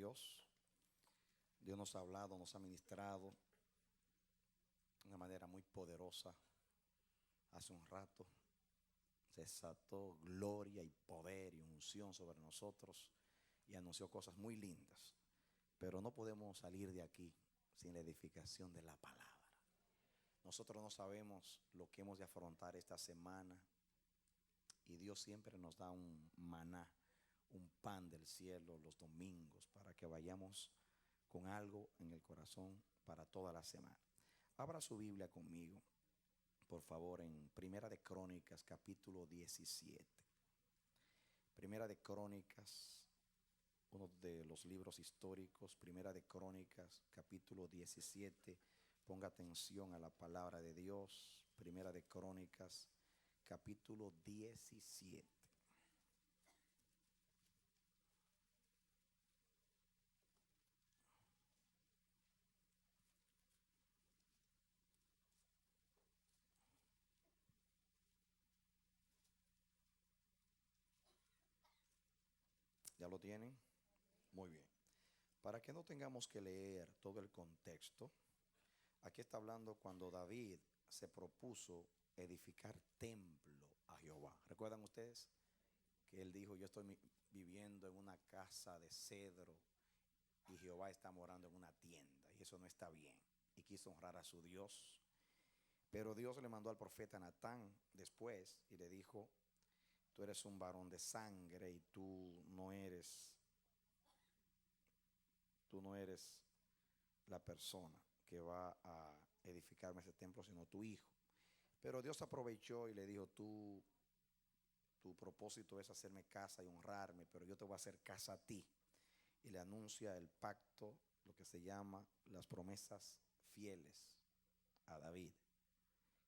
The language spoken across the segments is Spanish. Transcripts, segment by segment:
Dios. Dios nos ha hablado, nos ha ministrado de una manera muy poderosa. Hace un rato se desató gloria y poder y unción sobre nosotros y anunció cosas muy lindas. Pero no podemos salir de aquí sin la edificación de la palabra. Nosotros no sabemos lo que hemos de afrontar esta semana y Dios siempre nos da un maná, un pan del cielo los domingos para que vayamos con algo en el corazón para toda la semana. Abra su Biblia conmigo, por favor, en Primera de Crónicas, capítulo 17. Primera de Crónicas, uno de los libros históricos. Primera de Crónicas, capítulo 17. Ponga atención a la palabra de Dios. Primera de Crónicas, capítulo 17. ¿Ya lo tienen? Muy bien. Para que no tengamos que leer todo el contexto, aquí está hablando cuando David se propuso edificar templo a Jehová. ¿Recuerdan ustedes? Que él dijo, yo estoy viviendo en una casa de cedro y Jehová está morando en una tienda, y eso no está bien. Y quiso honrar a su Dios. Pero Dios le mandó al profeta Natán después y le dijo, tú eres un varón de sangre y tú no eres la persona que va a edificarme ese templo, sino tu hijo. Pero Dios aprovechó y le dijo, tu propósito es hacerme casa y honrarme, pero yo te voy a hacer casa a ti. Y le anuncia el pacto, lo que se llama las promesas fieles a David,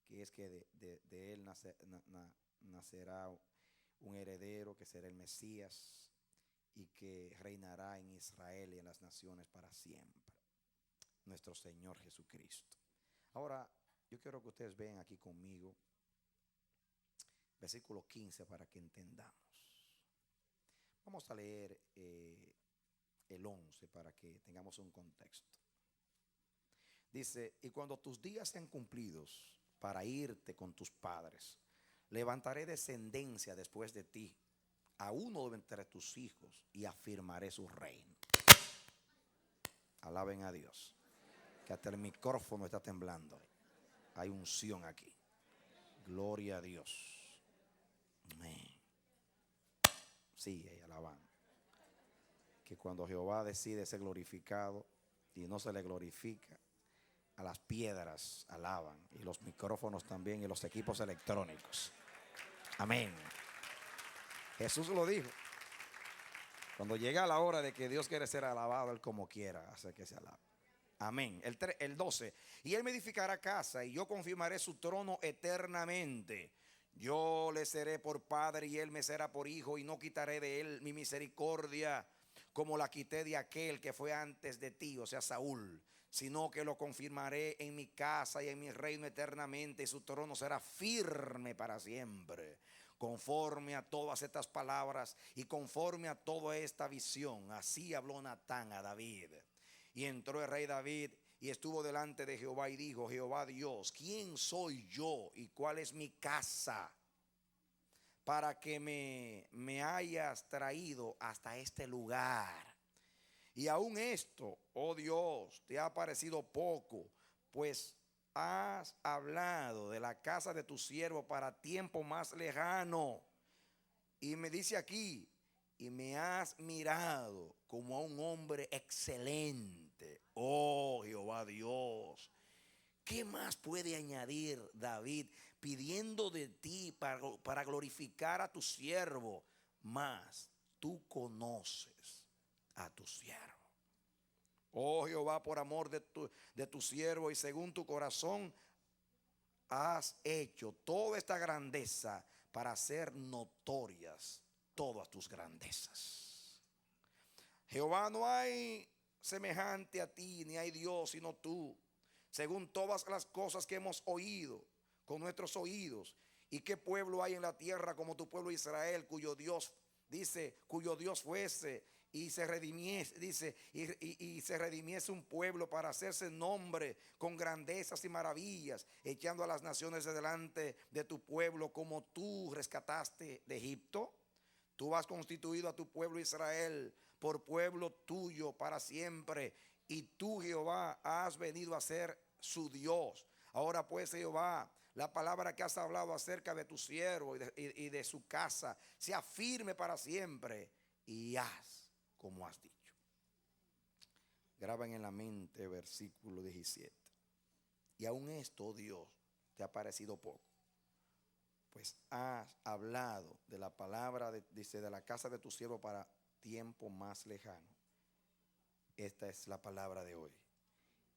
que es que de él nacerá un heredero que será el Mesías y que reinará en Israel y en las naciones para siempre, nuestro Señor Jesucristo. Ahora, yo quiero que ustedes vean aquí conmigo versículo 15 para que entendamos. Vamos a leer el 11 para que tengamos un contexto. Dice, y cuando tus días sean cumplidos para irte con tus padres, levantaré descendencia después de ti, a uno de entre tus hijos, y afirmaré su reino. Alaben a Dios. Que hasta el micrófono está temblando. Hay unción aquí. Gloria a Dios. Amén. Sigue alabando. Que cuando Jehová decide ser glorificado y no se le glorifica, a las piedras alaban, y los micrófonos también, y los equipos electrónicos. Amén. Jesús lo dijo. Cuando llega la hora de que Dios quiere ser alabado, Él como quiera hace que se alabe. Amén. El 12. Y Él me edificará casa y yo confirmaré su trono eternamente. Yo le seré por padre y Él me será por hijo, y no quitaré de Él mi misericordia como la quité de aquel que fue antes de ti, o sea, Saúl, sino que lo confirmaré en mi casa y en mi reino eternamente, y su trono será firme para siempre. Conforme a todas estas palabras y conforme a toda esta visión, así habló Natán a David. Y entró el rey David y estuvo delante de Jehová y dijo, Jehová Dios, ¿quién soy yo y cuál es mi casa para que me hayas traído hasta este lugar? Y aún esto, oh Dios, te ha parecido poco, pues has hablado de la casa de tu siervo para tiempo más lejano. Y me dice aquí, y me has mirado como a un hombre excelente, oh Jehová Dios. ¿Qué más puede añadir David pidiendo de ti para glorificar a tu siervo? Mas tú conoces a tu siervo. Oh Jehová, por amor de tu siervo y según tu corazón, has hecho toda esta grandeza para hacer notorias todas tus grandezas. Jehová, no hay semejante a ti, ni hay Dios sino tú, según todas las cosas que hemos oído con nuestros oídos. ¿Y qué pueblo hay en la tierra como tu pueblo Israel, cuyo Dios, dice, cuyo Dios fuese y se redimiese, dice, y se redimiese un pueblo para hacerse nombre con grandezas y maravillas, echando a las naciones de delante de tu pueblo, como tú rescataste de Egipto. Tú has constituido a tu pueblo Israel por pueblo tuyo para siempre, y tú, Jehová, has venido a ser su Dios. Ahora pues, Jehová, la palabra que has hablado acerca de tu siervo y de su casa sea firme para siempre, y haz como has dicho. Graben en la mente versículo 17. Y aún esto, oh Dios, te ha parecido poco, pues has hablado de la palabra, dice, de la casa de tu siervo para tiempo más lejano. Esta es la palabra de hoy.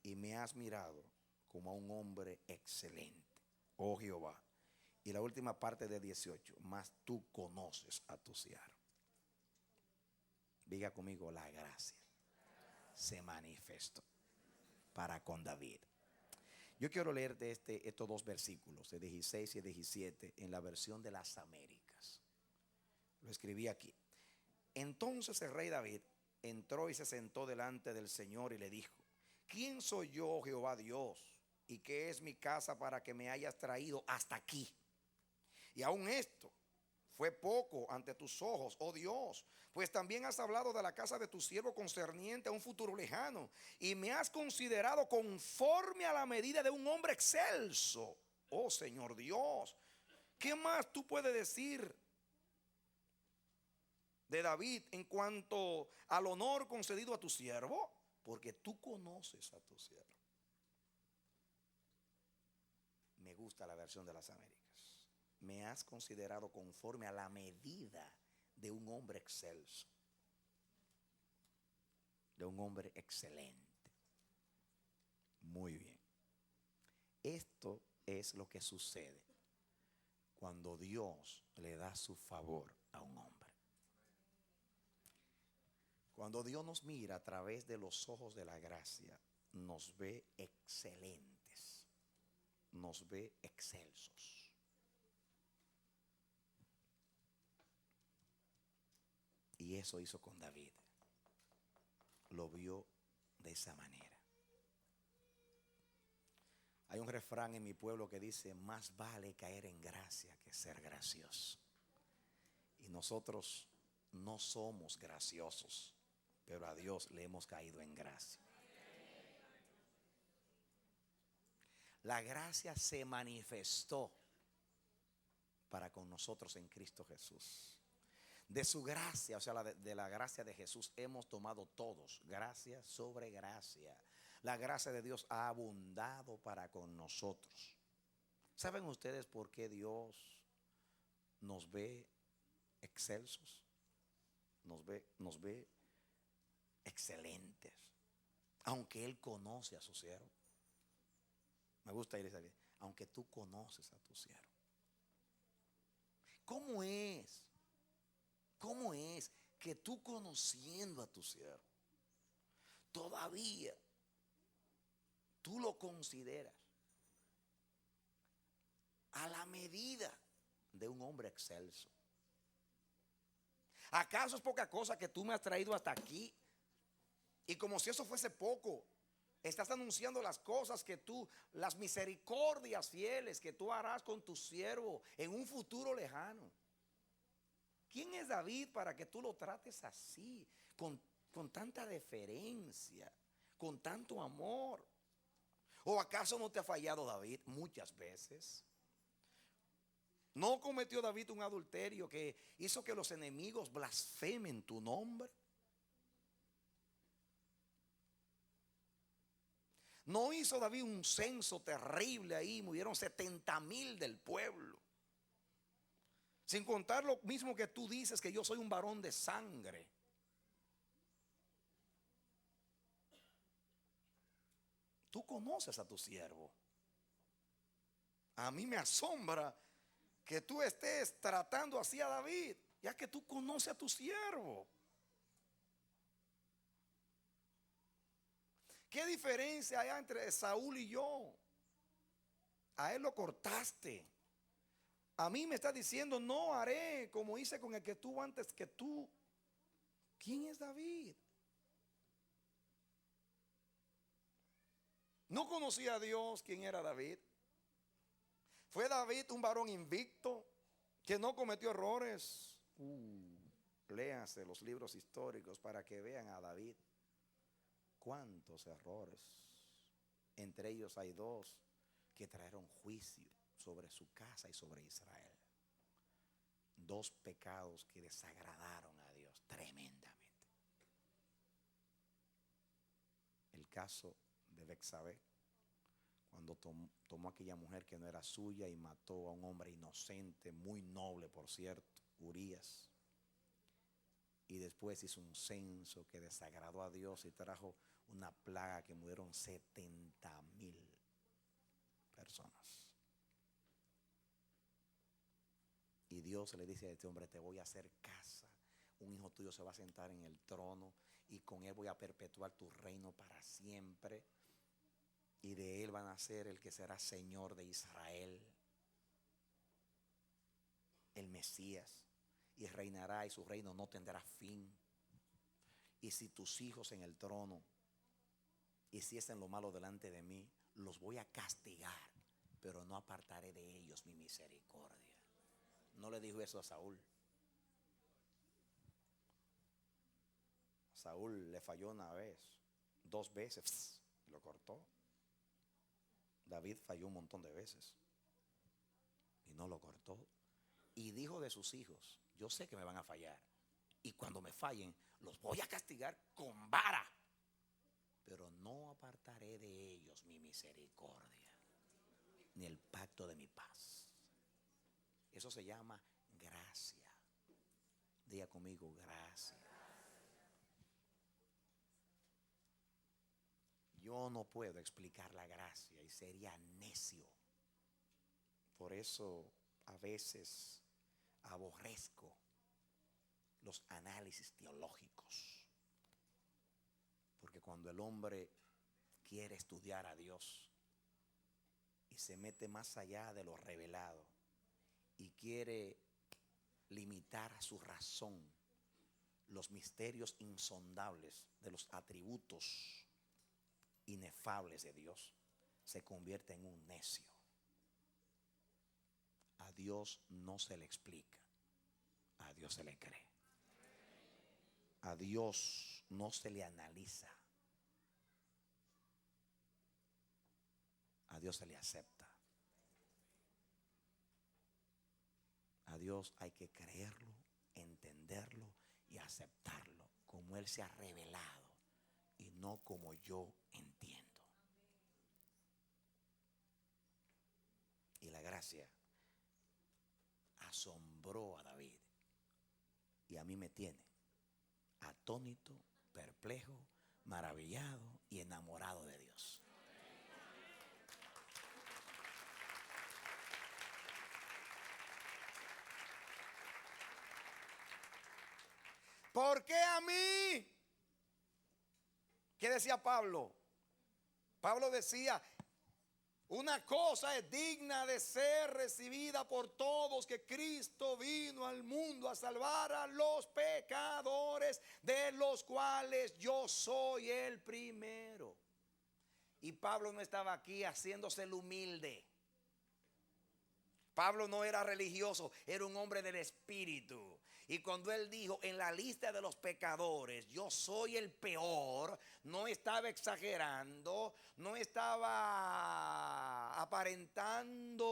Y me has mirado como a un hombre excelente, oh Jehová. Y la última parte de 18, mas tú conoces a tu siervo. Diga conmigo, la gracia se manifestó para con David. Yo quiero leerte estos dos versículos, de 16 y 17, en la versión de las Américas. Lo escribí aquí. Entonces el rey David entró y se sentó delante del Señor y le dijo: ¿quién soy yo, Jehová Dios? ¿Y qué es mi casa para que me hayas traído hasta aquí? Y aún esto fue poco ante tus ojos, oh Dios, pues también has hablado de la casa de tu siervo concerniente a un futuro lejano, y me has considerado conforme a la medida de un hombre excelso, oh Señor Dios. ¿Qué más tú puedes decir de David en cuanto al honor concedido a tu siervo? Porque tú conoces a tu siervo. Me gusta la versión de las Américas. Me has considerado conforme a la medida de un hombre excelso, de un hombre excelente. Muy bien. Esto es lo que sucede cuando Dios le da su favor a un hombre. Cuando Dios nos mira a través de los ojos de la gracia, nos ve excelentes, nos ve excelsos. Y eso hizo con David. Lo vio de esa manera. Hay un refrán en mi pueblo que dice: más vale caer en gracia que ser gracioso. Y nosotros no somos graciosos, pero a Dios le hemos caído en gracia. La gracia se manifestó para con nosotros en Cristo Jesús. De su gracia, o sea, de la gracia de Jesús hemos tomado todos, gracia sobre gracia. La gracia de Dios ha abundado para con nosotros. ¿Saben ustedes por qué Dios nos ve excelsos? Nos ve excelentes, aunque Él conoce a su siervo. Me gusta ir a esa, aunque tú conoces a tu siervo. ¿Cómo es? ¿Cómo es que tú, conociendo a tu siervo, todavía tú lo consideras a la medida de un hombre excelso? ¿Acaso es poca cosa que tú me has traído hasta aquí? Y como si eso fuese poco, estás anunciando las cosas que tú, las misericordias fieles que tú harás con tu siervo en un futuro lejano. ¿Quién es David para que tú lo trates así, con tanta deferencia, con tanto amor? ¿O acaso no te ha fallado David muchas veces? ¿No cometió David un adulterio que hizo que los enemigos blasfemen tu nombre? ¿No hizo David un censo terrible ahí? Murieron 70,000 del pueblo. Sin contar lo mismo que tú dices, que yo soy un varón de sangre. Tú conoces a tu siervo. A mí me asombra que tú estés tratando así a David, ya que tú conoces a tu siervo. ¿Qué diferencia hay entre Saúl y yo? A él lo cortaste. A mí me está diciendo: no haré como hice con el que tuvo antes que tú. ¿quién es David? No conocía a Dios. ¿Quién era David? ¿Fue David un varón invicto que no cometió errores? Léanse los libros históricos para que vean a David. ¿Cuántos errores? Entre ellos hay dos que trajeron juicio sobre su casa y sobre Israel. Dos pecados que desagradaron a Dios tremendamente. El caso de Betsabé, cuando tomó aquella mujer que no era suya y mató a un hombre inocente, muy noble por cierto, Urías. Y después hizo un censo que desagradó a Dios y trajo una plaga que murieron 70,000 personas. Y Dios le dice a este hombre: te voy a hacer casa, un hijo tuyo se va a sentar en el trono y con él voy a perpetuar tu reino para siempre. Y de él van a ser el que será Señor de Israel, el Mesías, y reinará y su reino no tendrá fin. Y si tus hijos en el trono hiciesen lo malo delante de mí, los voy a castigar, pero no apartaré de ellos mi misericordia. No le dijo eso a Saúl. Saúl le falló una vez, 2 veces, lo cortó. David falló un montón de veces y no lo cortó. Y dijo de sus hijos: yo sé que me van a fallar, y cuando me fallen los voy a castigar con vara, pero no apartaré de ellos mi misericordia, ni el pacto de mi paz. Eso se llama gracia. Diga conmigo: gracia. Yo no puedo explicar la gracia y sería necio. Por eso a veces aborrezco los análisis teológicos. Porque cuando el hombre quiere estudiar a Dios y se mete más allá de lo revelado y quiere limitar a su razón los misterios insondables de los atributos inefables de Dios, se convierte en un necio. A Dios no se le explica, a Dios se le cree. A Dios no se le analiza, a Dios se le acepta. A Dios hay que creerlo, entenderlo y aceptarlo como Él se ha revelado y no como yo entiendo. Y la gracia asombró a David y a mí me tiene atónito, perplejo, maravillado y enamorado de Dios. ¿Por qué a mí? ¿Qué decía Pablo? Pablo decía: una cosa es digna de ser recibida por todos, que Cristo vino al mundo a salvar a los pecadores, de los cuales yo soy el primero. Y Pablo no estaba aquí haciéndose el humilde. Pablo no era religioso, era un hombre del espíritu. Y cuando él dijo: en la lista de los pecadores yo soy el peor, no estaba exagerando, no estaba aparentando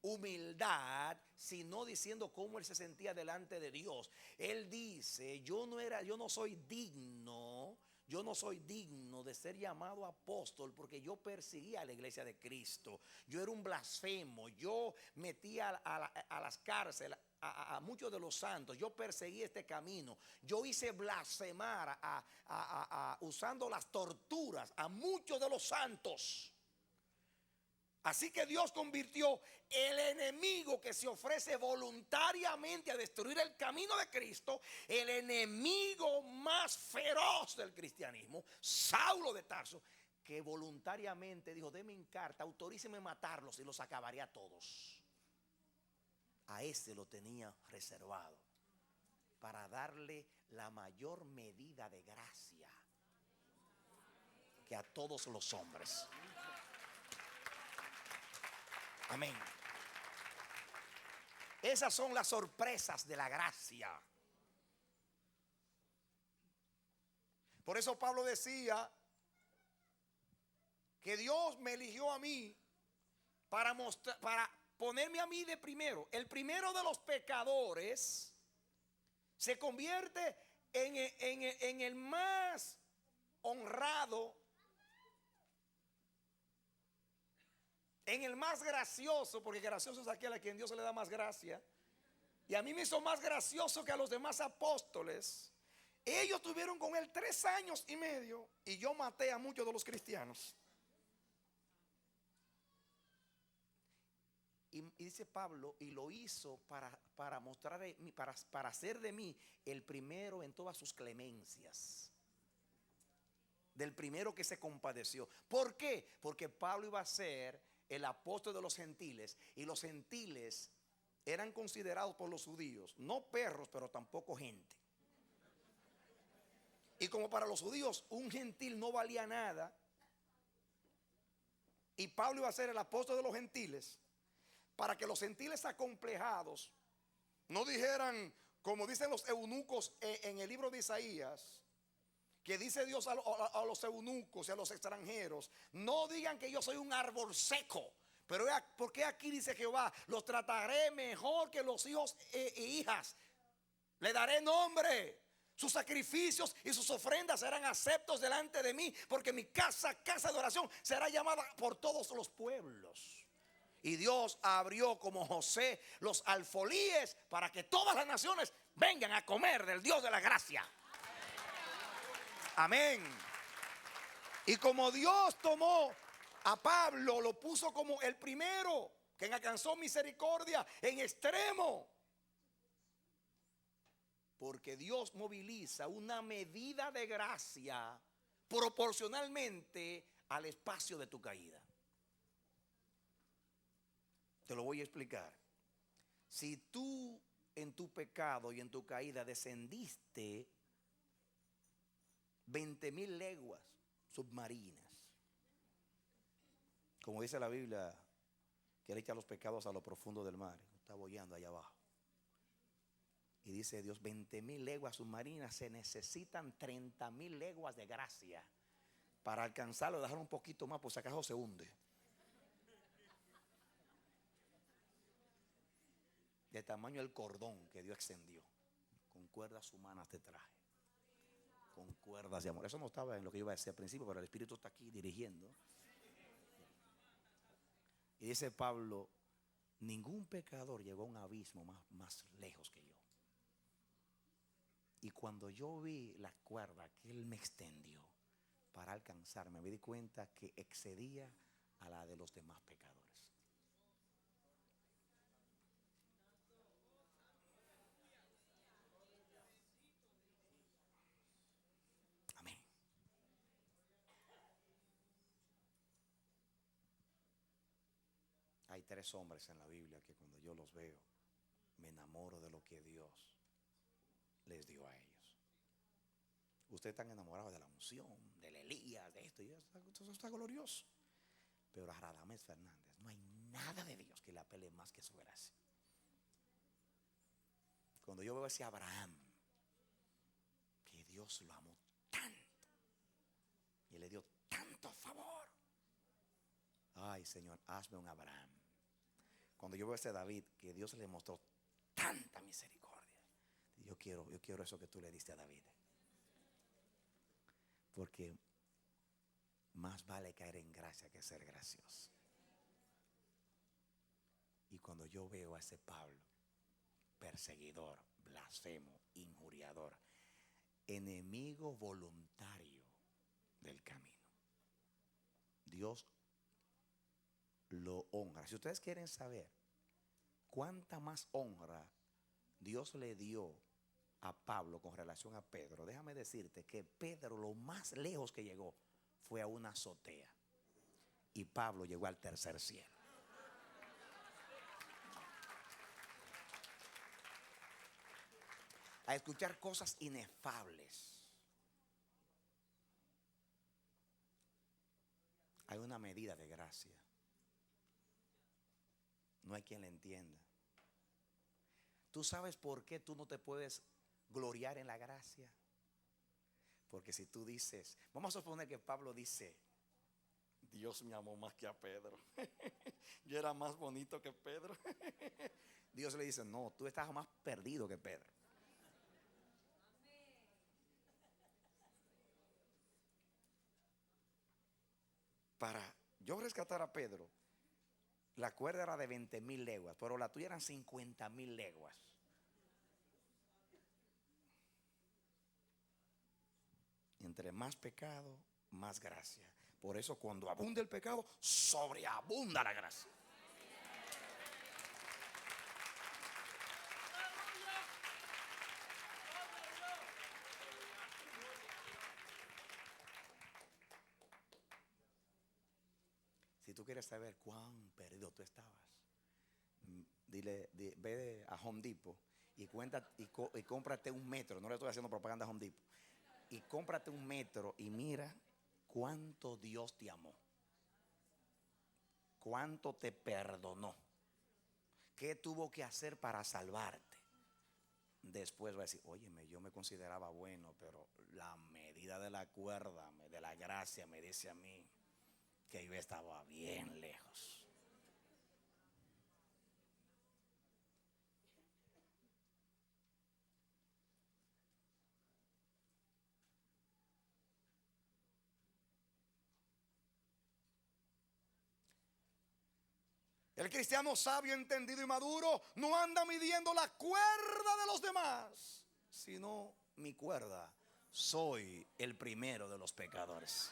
humildad, sino diciendo cómo él se sentía delante de Dios. Él dice: yo no soy digno. Yo no soy digno de ser llamado apóstol porque yo perseguía a la iglesia de Cristo. Yo era un blasfemo. Yo metía a las cárceles a muchos de los santos. Yo perseguí este camino. Yo hice blasfemar usando las torturas a muchos de los santos. Así que Dios convirtió el enemigo que se ofrece voluntariamente a destruir el camino de Cristo, el enemigo más feroz del cristianismo, Saulo de Tarso, que voluntariamente dijo: denme en carta, autoríceme matarlos y los acabaré a todos. A ese lo tenía reservado para darle la mayor medida de gracia que a todos los hombres. Amén. Esas son las sorpresas de la gracia. Por eso Pablo decía que Dios me eligió a mí para ponerme a mí de primero. El primero de los pecadores se convierte en el más honrado, en el más gracioso, porque gracioso es aquel a quien Dios le da más gracia. Y a mí me hizo más gracioso que a los demás apóstoles. Ellos tuvieron con él 3 años y medio y yo maté a muchos de los cristianos. Y dice Pablo, y lo hizo para mostrar, para hacer de mí el primero en todas sus clemencias. Del primero que se compadeció. ¿Por qué? Porque Pablo iba a ser el apóstol de los gentiles. Y los gentiles eran considerados por los judíos, no perros, pero tampoco gente. Y como para los judíos un gentil no valía nada, y Pablo iba a ser el apóstol de los gentiles, para que los gentiles acomplejados no dijeran, como dicen los eunucos en el libro de Isaías, que dice Dios a los eunucos y a los extranjeros, no digan que yo soy un árbol seco. Pero porque aquí dice Jehová, los trataré mejor que los hijos e hijas, le daré nombre. Sus sacrificios y sus ofrendas serán aceptos delante de mí, porque mi casa, casa de oración, será llamada por todos los pueblos. Y Dios abrió como José los alfolíes para que todas las naciones vengan a comer del Dios de la gracia. Amén. Y como Dios tomó a Pablo, lo puso como el primero que alcanzó misericordia en extremo. Porque Dios moviliza una medida de gracia proporcionalmente al espacio de tu caída. Te lo voy a explicar. Si tú en tu pecado y en tu caída descendiste 20,000 leguas submarinas, como dice la Biblia, que Él echa los pecados a lo profundo del mar, está boyando allá abajo. Y dice Dios, 20,000 leguas submarinas, se necesitan 30,000 leguas de gracia para alcanzarlo, dejar un poquito más, por si acaso se hunde. De tamaño el cordón que Dios extendió, con cuerdas humanas te traje, con cuerdas de amor. Eso no estaba en lo que yo iba a decir al principio, pero el Espíritu está aquí dirigiendo. Y dice Pablo, ningún pecador llegó a un abismo más lejos que yo. Y cuando yo vi la cuerda que Él me extendió para alcanzarme, me di cuenta que excedía a la de los demás pecadores. Amén. Hay 3 hombres en la Biblia que cuando yo los veo, me enamoro de lo que Dios les dio a ellos. Ustedes están enamorados de la unción, del Elías, de esto, y eso está glorioso. Pero a Radamés Fernández no hay nada de Dios que le apele más que su gracia. Cuando yo veo a ese Abraham, que Dios lo amó tanto y le dio tanto favor. Ay, Señor, hazme un Abraham. Cuando yo veo a ese David, que Dios le mostró tanta misericordia, yo quiero eso que tú le diste a David. Porque más vale caer en gracia que ser gracioso. Y cuando yo veo a ese Pablo, perseguidor, blasfemo, injuriador, enemigo voluntario del camino, Dios lo honra. Si ustedes quieren saber cuánta más honra Dios le dio a Pablo con relación a Pedro, déjame decirte que Pedro lo más lejos que llegó fue a una azotea y Pablo llegó al tercer cielo. a escuchar cosas inefables. Hay una medida de gracia. No hay quien la entienda. ¿Tú sabes por qué tú no te puedes gloriar en la gracia? Porque si tú dices, vamos a suponer que Pablo dice, Dios me amó más que a Pedro. Yo era más bonito que Pedro. Dios le dice, no, tú estás más perdido que Pedro. Para yo rescatar a Pedro, la cuerda era de 20,000 leguas, pero la tuya eran 50,000 leguas. Entre más pecado, más gracia. Por eso cuando abunda el pecado, sobreabunda la gracia. Si tú quieres saber cuán perdido tú estabas, ve a Home Depot y cómprate un metro. No le estoy haciendo propaganda a Home Depot. Y cómprate un metro y mira cuánto Dios te amó, cuánto te perdonó, qué tuvo que hacer para salvarte. Después va a decir, óyeme, yo me consideraba bueno, pero la medida de la cuerda, de la gracia, me dice a mí que yo estaba bien lejos. El cristiano sabio, entendido y maduro no anda midiendo la cuerda de los demás, sino mi cuerda. Soy el primero de los pecadores.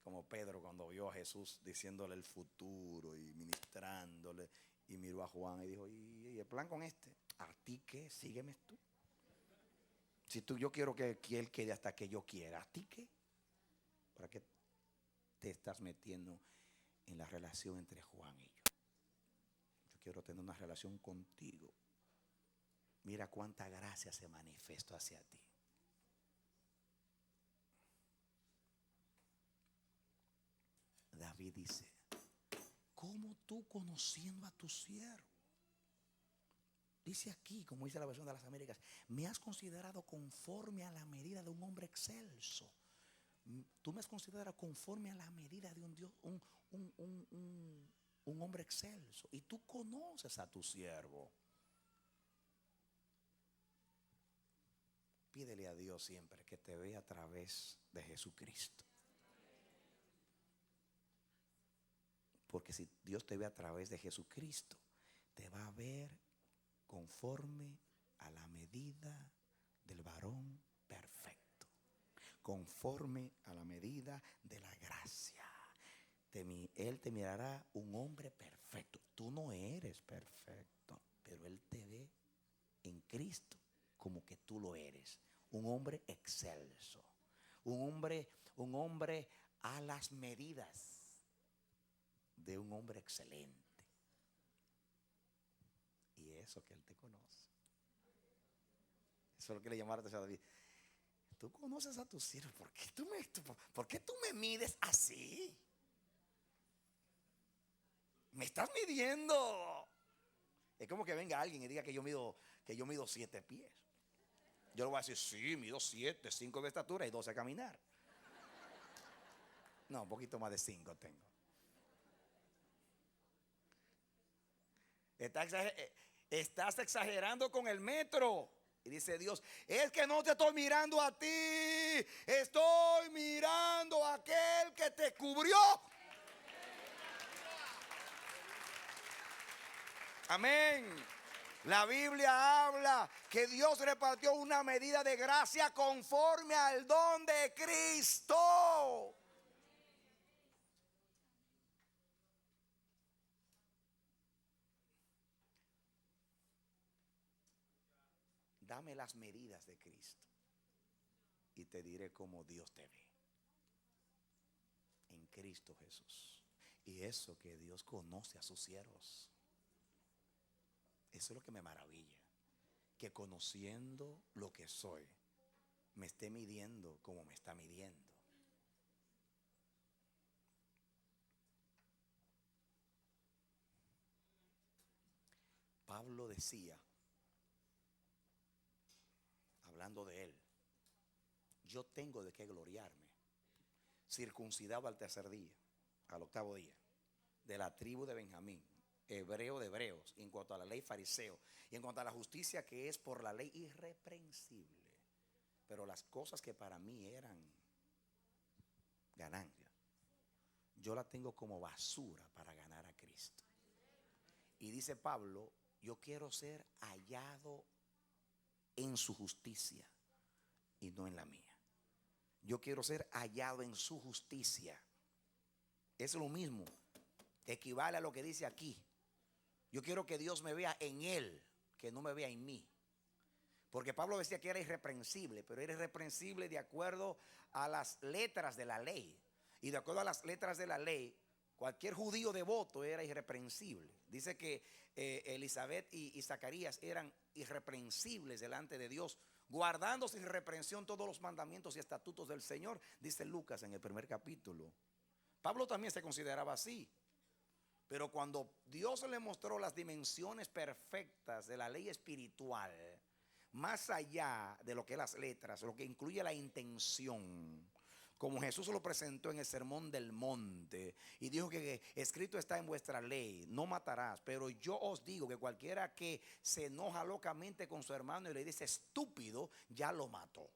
Como Pedro cuando vio a Jesús diciéndole el futuro y ministrándole, y miró a Juan y dijo, ¿y el plan con este? ¿A ti qué? Sígueme tú. Si yo quiero que él quede hasta que yo quiera, ¿a ti qué? ¿Para qué te estás metiendo en la relación entre Juan y yo? Yo quiero tener una relación contigo. Mira cuánta gracia se manifestó hacia ti. David dice, ¿cómo tú conociendo a tu siervo? Dice aquí, como dice la versión de las Américas, me has considerado conforme a la medida de un hombre excelso. Tú me has considerado conforme a la medida de un Dios, un hombre excelso. Y tú conoces a tu siervo. Pídele a Dios siempre que te vea a través de Jesucristo. Porque si Dios te ve a través de Jesucristo, te va a ver conforme a la medida del varón perfecto, conforme a la medida de la gracia. Él te mirará un hombre perfecto. Tú no eres perfecto, pero Él te ve en Cristo como que tú lo eres. Un hombre excelso, un hombre a las medidas de un hombre excelente. Y eso que Él te conoce. Eso es lo que le llamó la atención a David. Tú conoces a tu siervo. ¿Por qué tú me mides así? Me estás midiendo. Es como que venga alguien y diga que yo mido 7 pies. Yo le voy a decir, sí, mido 7, 5 de estatura y 12 a caminar. No, un poquito más de 5 tengo. Estás exagerando con el metro. Y dice Dios, es que no te estoy mirando a ti, estoy mirando a aquel que te cubrió. Amén. La Biblia habla que Dios repartió una medida de gracia conforme al don de Cristo. Dame las medidas de Cristo y te diré cómo Dios te ve. En Cristo Jesús. Y eso que Dios conoce a sus siervos. Eso es lo que me maravilla. Que conociendo lo que soy, me esté midiendo como me está midiendo. Pablo decía, hablando de él, yo tengo de qué gloriarme, circuncidado al tercer día, al octavo día, de la tribu de Benjamín, hebreo de hebreos, en cuanto a la ley fariseo, y en cuanto a la justicia que es por la ley irreprensible. Pero las cosas que para mí eran ganancia, yo la tengo como basura para ganar a Cristo. Y dice Pablo, yo quiero ser hallado en su justicia y no en la mía. Yo quiero ser hallado en su justicia. Es lo mismo, equivale a lo que dice aquí. Yo quiero que Dios me vea en él, que no me vea en mí. Porque Pablo decía que era irreprensible, pero era irreprensible de acuerdo a las letras de la ley. Y de acuerdo a las letras de la ley, cualquier judío devoto era irreprensible. Dice que Elizabeth y Zacarías eran irreprensibles delante de Dios, guardando sin reprensión todos los mandamientos y estatutos del Señor, dice Lucas en el primer capítulo. Pablo también se consideraba así. Pero cuando Dios le mostró las dimensiones perfectas de la ley espiritual, más allá de lo que es las letras, lo que incluye la intención, como Jesús lo presentó en el Sermón del Monte y dijo que escrito está en vuestra ley, no matarás, pero yo os digo que cualquiera que se enoja locamente con su hermano y le dice estúpido, ya lo mató.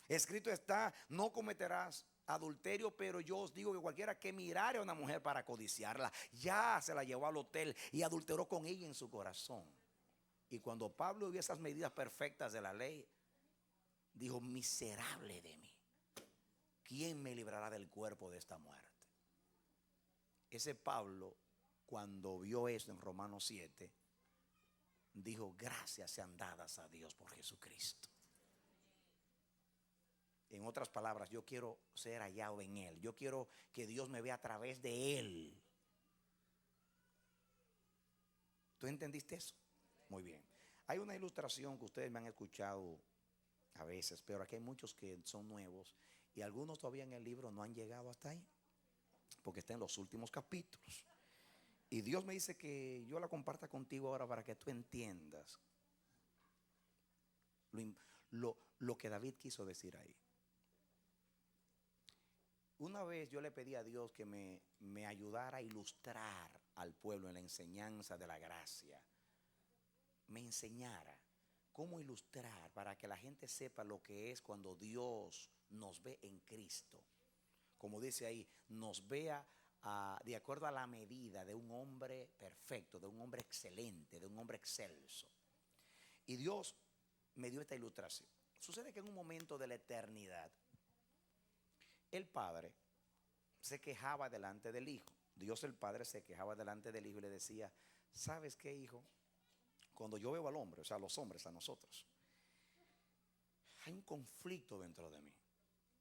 Escrito está, no cometerás adulterio, pero yo os digo que cualquiera que mirare a una mujer para codiciarla, ya se la llevó al hotel y adulteró con ella en su corazón. Y cuando Pablo vio esas medidas perfectas de la ley, dijo, miserable de mí, ¿quién me librará del cuerpo de esta muerte? Ese Pablo, cuando vio eso en Romanos 7, dijo, gracias sean dadas a Dios por Jesucristo. En otras palabras, yo quiero ser hallado en él. Yo quiero que Dios me vea a través de él. ¿Tú entendiste eso? Muy bien. Hay una ilustración que ustedes me han escuchado a veces, pero aquí hay muchos que son nuevos y algunos todavía en el libro no han llegado hasta ahí, porque está en los últimos capítulos. Y Dios me dice que yo la comparta contigo ahora para que tú entiendas lo que David quiso decir ahí. Una vez yo le pedí a Dios que me ayudara a ilustrar al pueblo en la enseñanza de la gracia. Me enseñara cómo ilustrar para que la gente sepa lo que es cuando Dios nos ve en Cristo. Como dice ahí, nos vea de acuerdo a la medida de un hombre perfecto, de un hombre excelente, de un hombre excelso. Y Dios me dio esta ilustración. Sucede que en un momento de la eternidad, el Padre se quejaba delante del Hijo. Dios el Padre se quejaba delante del Hijo y le decía, ¿sabes qué, hijo? Cuando yo veo al hombre, o sea, a los hombres, a nosotros, hay un conflicto dentro de mí.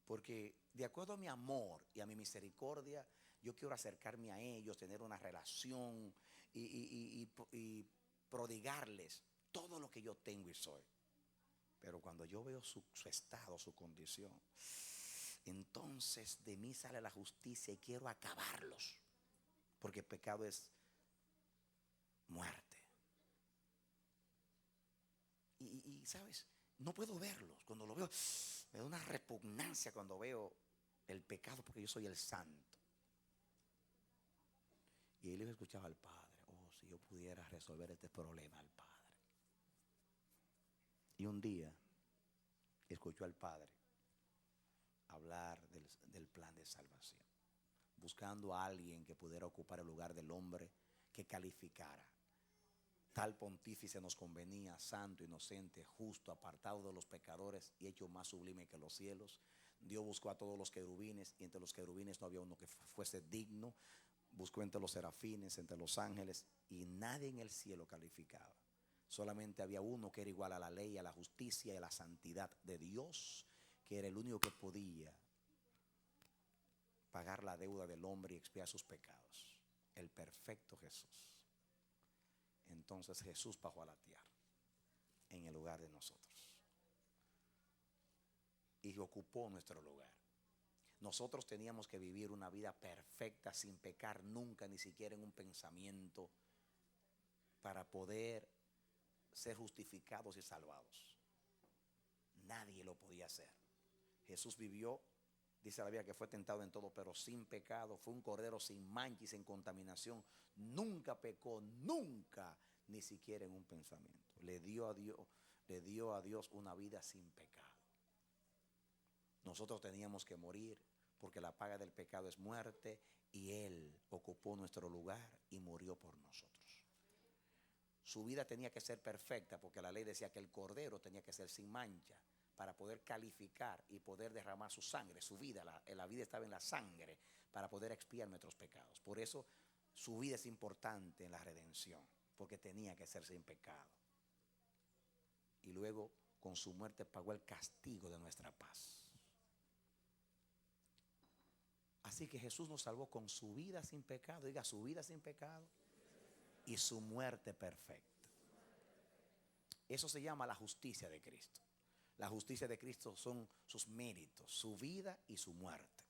Porque de acuerdo a mi amor y a mi misericordia, yo quiero acercarme a ellos, tener una relación y prodigarles todo lo que yo tengo y soy. Pero cuando yo veo su estado, su condición, entonces de mí sale la justicia y quiero acabarlos. Porque el pecado es muerte. Y ¿sabes? No puedo verlos. Cuando lo veo, me da una repugnancia cuando veo el pecado, porque yo soy el santo. Y él escuchaba al Padre. Oh, si yo pudiera resolver este problema al Padre. Y un día escuchó al Padre hablar del plan de salvación, buscando a alguien que pudiera ocupar el lugar del hombre, que calificara. Tal pontífice nos convenía, santo, inocente, justo, apartado de los pecadores y hecho más sublime que los cielos. Dios buscó a todos los querubines y entre los querubines no había uno que fuese digno. Buscó entre los serafines, entre los ángeles y nadie en el cielo calificaba. Solamente había uno que era igual a la ley, a la justicia y a la santidad de Dios, que era el único que podía pagar la deuda del hombre y expiar sus pecados. El perfecto Jesús. Entonces Jesús bajó a la tierra en el lugar de nosotros y ocupó nuestro lugar. Nosotros teníamos que vivir una vida perfecta sin pecar nunca, ni siquiera en un pensamiento, para poder ser justificados y salvados. Nadie lo podía hacer. Jesús vivió, dice la Biblia, que fue tentado en todo, pero sin pecado. Fue un cordero sin mancha y sin contaminación. Nunca pecó, nunca, ni siquiera en un pensamiento. Le dio a Dios una vida sin pecado. Nosotros teníamos que morir porque la paga del pecado es muerte, y Él ocupó nuestro lugar y murió por nosotros. Su vida tenía que ser perfecta porque la ley decía que el cordero tenía que ser sin mancha para poder calificar y poder derramar su sangre, su vida. La vida estaba en la sangre para poder expiar nuestros pecados. Por eso su vida es importante en la redención, porque tenía que ser sin pecado. Y luego con su muerte pagó el castigo de nuestra paz. Así que Jesús nos salvó con su vida sin pecado. Diga, su vida sin pecado y su muerte perfecta. Eso se llama la justicia de Cristo. La justicia de Cristo son sus méritos, su vida y su muerte.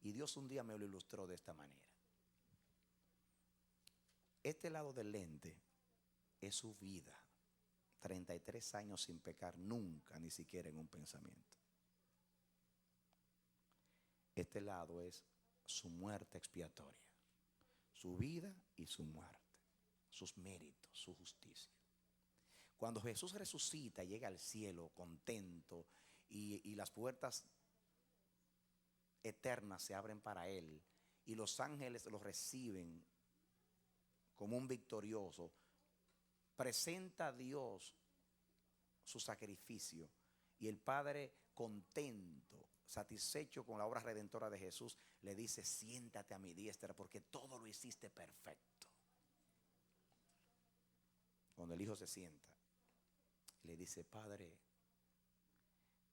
Y Dios un día me lo ilustró de esta manera. Este lado del lente es su vida. 33 años sin pecar nunca, ni siquiera en un pensamiento. Este lado es su muerte expiatoria. Su vida y su muerte. Sus méritos, su justicia. Cuando Jesús resucita, llega al cielo contento y las puertas eternas se abren para Él y los ángeles lo reciben como un victorioso, presenta a Dios su sacrificio y el Padre, contento, satisfecho con la obra redentora de Jesús, le dice: siéntate a mi diestra porque todo lo hiciste perfecto. Cuando el Hijo se sienta, le dice: Padre,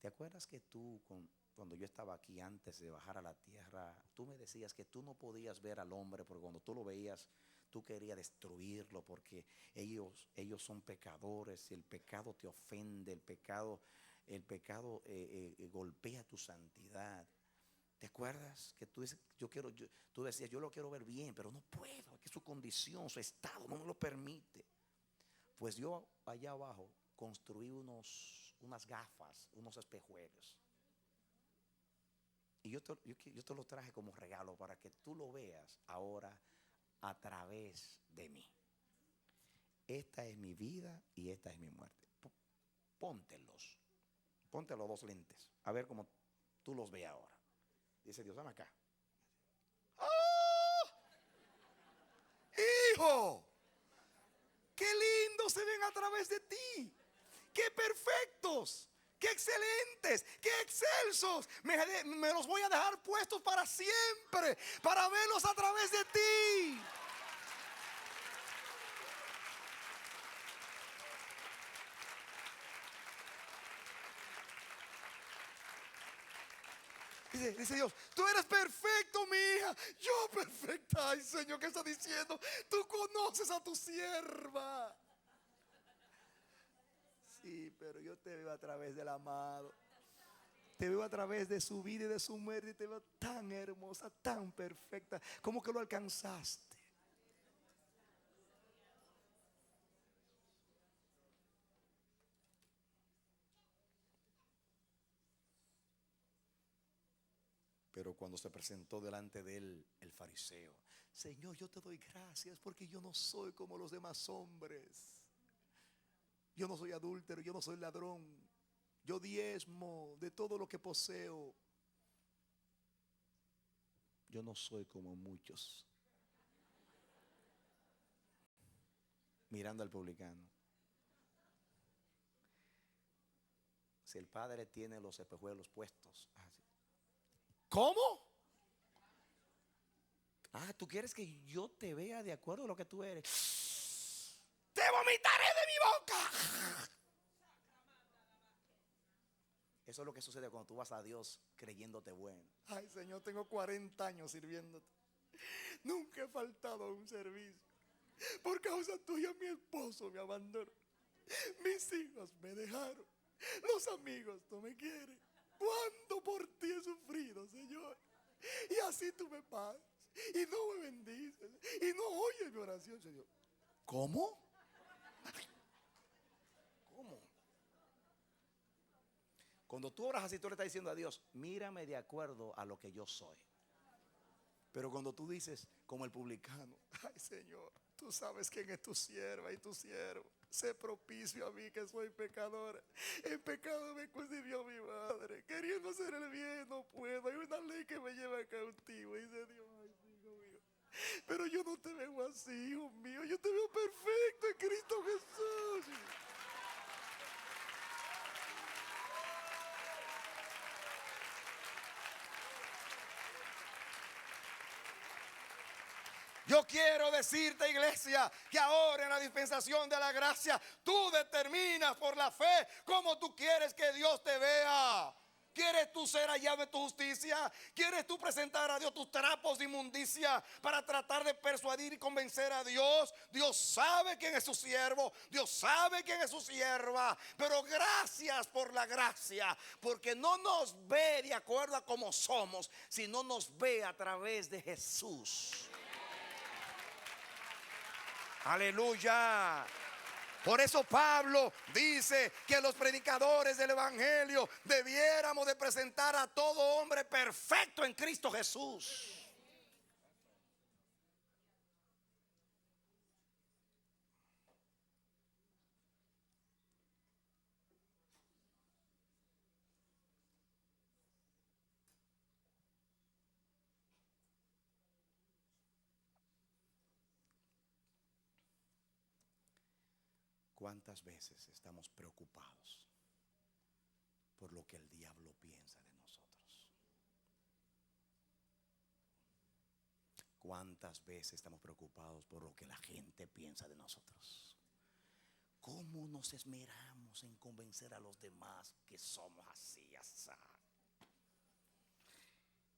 ¿te acuerdas que tú, cuando yo estaba aquí antes de bajar a la tierra, tú me decías que tú no podías ver al hombre porque cuando tú lo veías, tú querías destruirlo porque ellos son pecadores y el pecado te ofende, el pecado golpea tu santidad? ¿Te acuerdas que tú dices, tú decías, yo lo quiero ver bien, pero no puedo, que su condición, su estado no me lo permite? Pues yo allá abajo construí unas gafas, unos espejuelos. Y yo te lo traje como regalo para que tú lo veas ahora a través de mí. Esta es mi vida y esta es mi muerte. Póntelos. Ponte los dos lentes. A ver cómo tú los ves ahora. Dice Dios, dame acá. ¡Oh! ¡Hijo! ¡Qué lindos se ven a través de ti! ¡Qué perfectos! ¡Qué excelentes! ¡Qué excelsos! Me los voy a dejar puestos para siempre, para verlos a través de ti. Dice Dios, tú eres perfecto, mi hija. Yo perfecta. Ay, Señor, ¿qué está diciendo? Tú conoces a tu sierva. Sí, pero yo te veo a través del amado. Te veo a través de su vida y de su muerte. Y te veo tan hermosa, tan perfecta. ¿Cómo que lo alcanzaste? Pero cuando se presentó delante de él el fariseo: Señor, yo te doy gracias porque yo no soy como los demás hombres. Yo no soy adúltero, yo no soy ladrón. Yo diezmo de todo lo que poseo. Yo no soy como muchos. Mirando al publicano. Si el Padre tiene los espejuelos puestos. ¿Cómo? ¿Tú quieres que yo te vea de acuerdo a lo que tú eres? ¡Te vomitaré de mi boca! Eso es lo que sucede cuando tú vas a Dios creyéndote bueno. Ay, Señor, tengo 40 años sirviéndote. Nunca he faltado a un servicio. Por causa tuya mi esposo me abandonó. Mis hijos me dejaron. Los amigos no me quieren. ¿Cuánto por ti he sufrido, Señor? Y así tú me pagas. Y no me bendices. Y no oyes mi oración, Señor. ¿Cómo? ¿Cómo? Cuando tú oras así, tú le estás diciendo a Dios, mírame de acuerdo a lo que yo soy. Pero cuando tú dices, como el publicano, ay, Señor, tú sabes quién es tu sierva y tu siervo. Sé propicio a mí que soy pecadora. En pecado me concibió mi madre. Queriendo hacer el bien no puedo. Hay una ley que me lleva cautivo. Y dice Dios, ay, hijo mío. Pero yo no te veo así, hijo mío. Yo te veo perfecto en Cristo Jesús. yo quiero decirte, iglesia, que ahora en la dispensación de la gracia, tú determinas por la fe cómo tú quieres que Dios te vea. ¿Quieres tú ser hallado en tu justicia? ¿Quieres tú presentar a Dios tus trapos de inmundicia para tratar de persuadir y convencer a Dios? Dios sabe quién es su siervo, Dios sabe quién es su sierva. Pero gracias por la gracia, porque no nos ve de acuerdo a cómo somos, sino nos ve a través de Jesús. Aleluya. Por eso Pablo dice que los predicadores del evangelio debiéramos de presentar a todo hombre perfecto en Cristo Jesús. ¿Cuántas veces estamos preocupados por lo que el diablo piensa de nosotros? ¿Cuántas veces estamos preocupados por lo que la gente piensa de nosotros? ¿Cómo nos esmeramos en convencer a los demás que somos así, asá?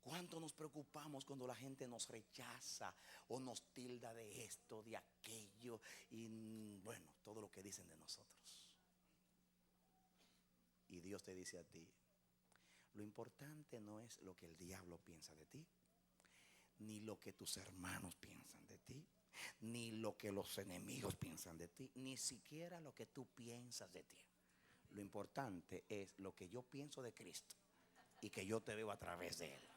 ¿Cuánto nos preocupamos cuando la gente nos rechaza o nos tilda de esto, de aquello y bueno, todo lo que dicen de nosotros? Y Dios te dice a ti, lo importante no es lo que el diablo piensa de ti, ni lo que tus hermanos piensan de ti, ni lo que los enemigos piensan de ti, ni siquiera lo que tú piensas de ti. Lo importante es lo que yo pienso de Cristo y que yo te veo a través de Él.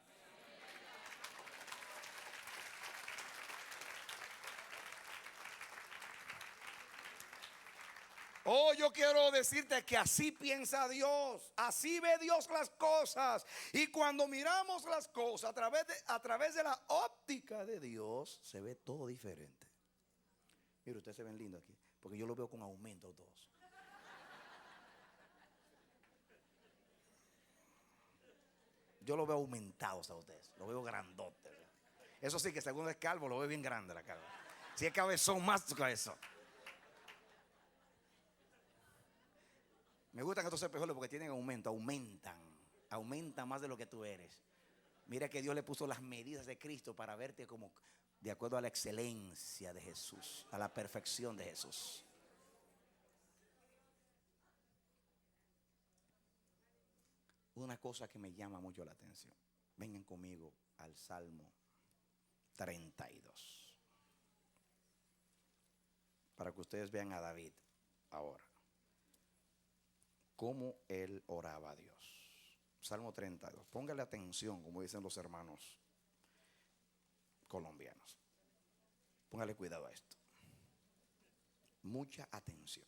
Oh, yo quiero decirte que así piensa Dios, así ve Dios las cosas. Y cuando miramos las cosas a través de la óptica de Dios, se ve todo diferente. Mire, ustedes se ven lindos aquí, porque yo lo veo con aumento todos. Yo lo veo aumentados a ustedes, lo veo grandotes. Eso sí, que según es calvo, lo veo bien grande la cara. Si es cabezón, más cabezón. Me gustan estos espejuelos porque tienen aumento, aumentan más de lo que tú eres. Mira que Dios le puso las medidas de Cristo para verte como de acuerdo a la excelencia de Jesús, a la perfección de Jesús. Una cosa que me llama mucho la atención. Vengan conmigo al Salmo 32. Para que ustedes vean a David ahora. Cómo él oraba a Dios. Salmo 32. Póngale atención, como dicen los hermanos colombianos. Póngale cuidado a esto. Mucha atención.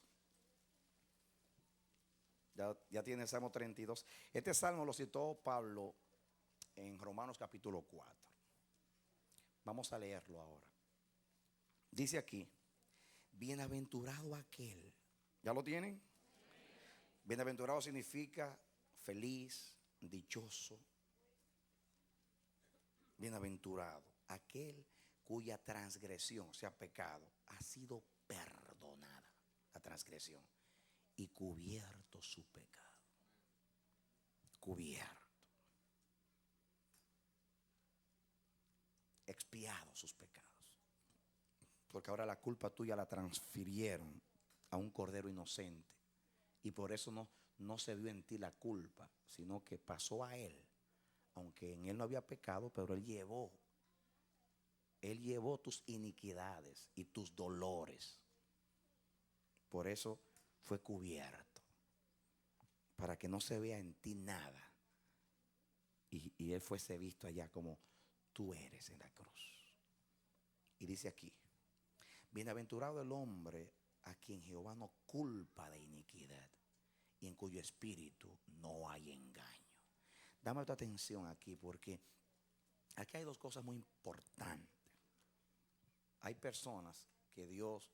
Ya tiene el Salmo 32. Este salmo lo citó Pablo en Romanos capítulo 4. Vamos a leerlo ahora. Dice aquí, bienaventurado aquel. ¿Ya lo tienen? Bienaventurado significa feliz, dichoso. Bienaventurado aquel cuya transgresión, o sea, pecado, ha sido perdonada, la transgresión, y cubierto su pecado. cubierto, expiado sus pecados. Porque ahora la culpa tuya la transfirieron a un cordero inocente. Y por eso no se vio en ti la culpa, sino que pasó a él. Aunque en él no había pecado, pero él llevó tus iniquidades y tus dolores. Por eso fue cubierto, para que no se vea en ti nada. Y él fuese visto allá como tú eres en la cruz. Y dice aquí: bienaventurado el hombre a quien Jehová no culpa de iniquidad y en cuyo espíritu no hay engaño. Dame tu atención aquí, porque aquí hay dos cosas muy importantes. Hay personas que Dios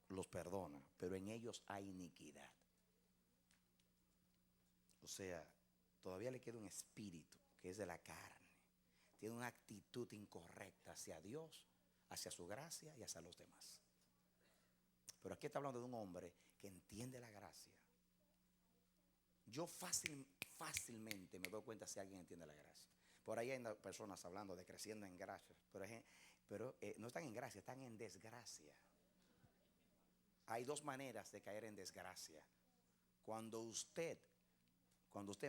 los perdona, pero en ellos hay iniquidad. O sea, todavía le queda un espíritu que es de la carne. Tiene una actitud incorrecta hacia Dios, hacia su gracia y hacia los demás. Pero aquí está hablando de un hombre que entiende la gracia. Yo fácilmente me doy cuenta si alguien entiende la gracia. Por ahí hay personas hablando de creciendo en gracia, pero no están en gracia, están en desgracia. Hay dos maneras de caer en desgracia. Cuando usted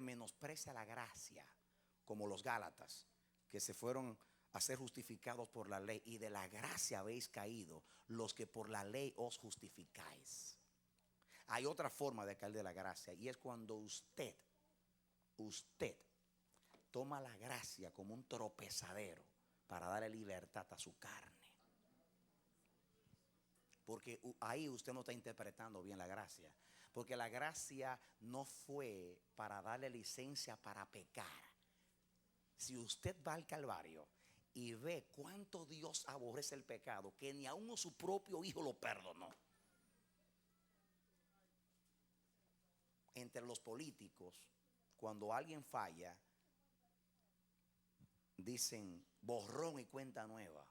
menosprecia la gracia, como los Gálatas, que se fueron a ser justificados por la ley, y de la gracia habéis caído, los que por la ley os justificáis. Hay otra forma de caer de la gracia, y es cuando usted toma la gracia como un tropezadero para darle libertad a su carne. Porque ahí usted no está interpretando bien la gracia. Porque la gracia no fue para darle licencia para pecar. Si usted va al Calvario y ve cuánto Dios aborrece el pecado, que ni aun su propio hijo lo perdonó. Entre los políticos, cuando alguien falla, dicen borrón y cuenta nueva.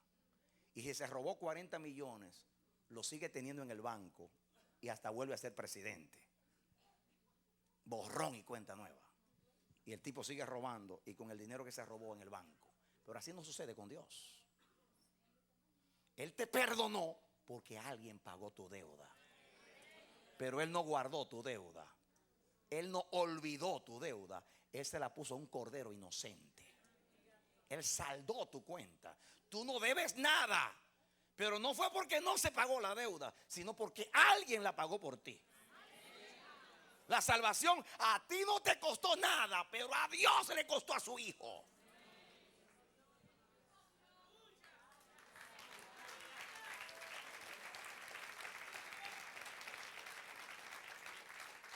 Y si se robó 40 millones, lo sigue teniendo en el banco y hasta vuelve a ser presidente. Borrón y cuenta nueva. Y el tipo sigue robando y con el dinero que se robó en el banco. Pero así no sucede con Dios. Él te perdonó porque alguien pagó tu deuda. Pero Él no guardó tu deuda. Él no olvidó tu deuda. Él se la puso a un cordero inocente. Él saldó tu cuenta. Tú no debes nada. Pero no fue porque no se pagó la deuda, sino porque alguien la pagó por ti. La salvación a ti no te costó nada, pero a Dios le costó a su hijo.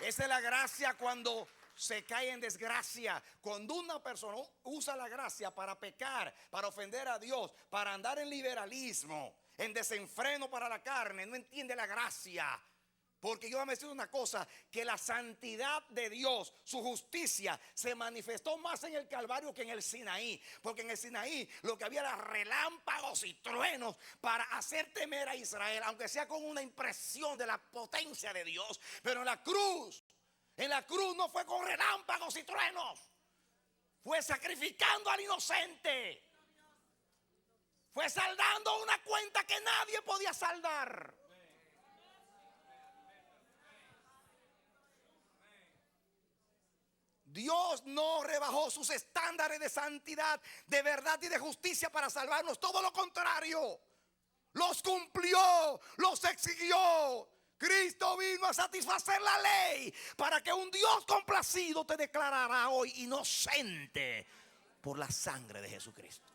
Esa es la gracia cuando se cae en desgracia. Cuando una persona usa la gracia para pecar, para ofender a Dios, para andar en liberalismo, en desenfreno para la carne, no entiende la gracia. Porque yo voy a decir una cosa, que la santidad de Dios, su justicia, se manifestó más en el Calvario que en el Sinaí. Porque en el Sinaí lo que había era relámpagos y truenos para hacer temer a Israel, aunque sea con una impresión de la potencia de Dios. Pero en la cruz no fue con relámpagos y truenos, fue sacrificando al inocente. Fue saldando una cuenta que nadie podía saldar. Dios no rebajó sus estándares de santidad, de verdad y de justicia para salvarnos. Todo lo contrario, los cumplió, los exigió. Cristo vino a satisfacer la ley para que un Dios complacido te declarara hoy inocente por la sangre de Jesucristo.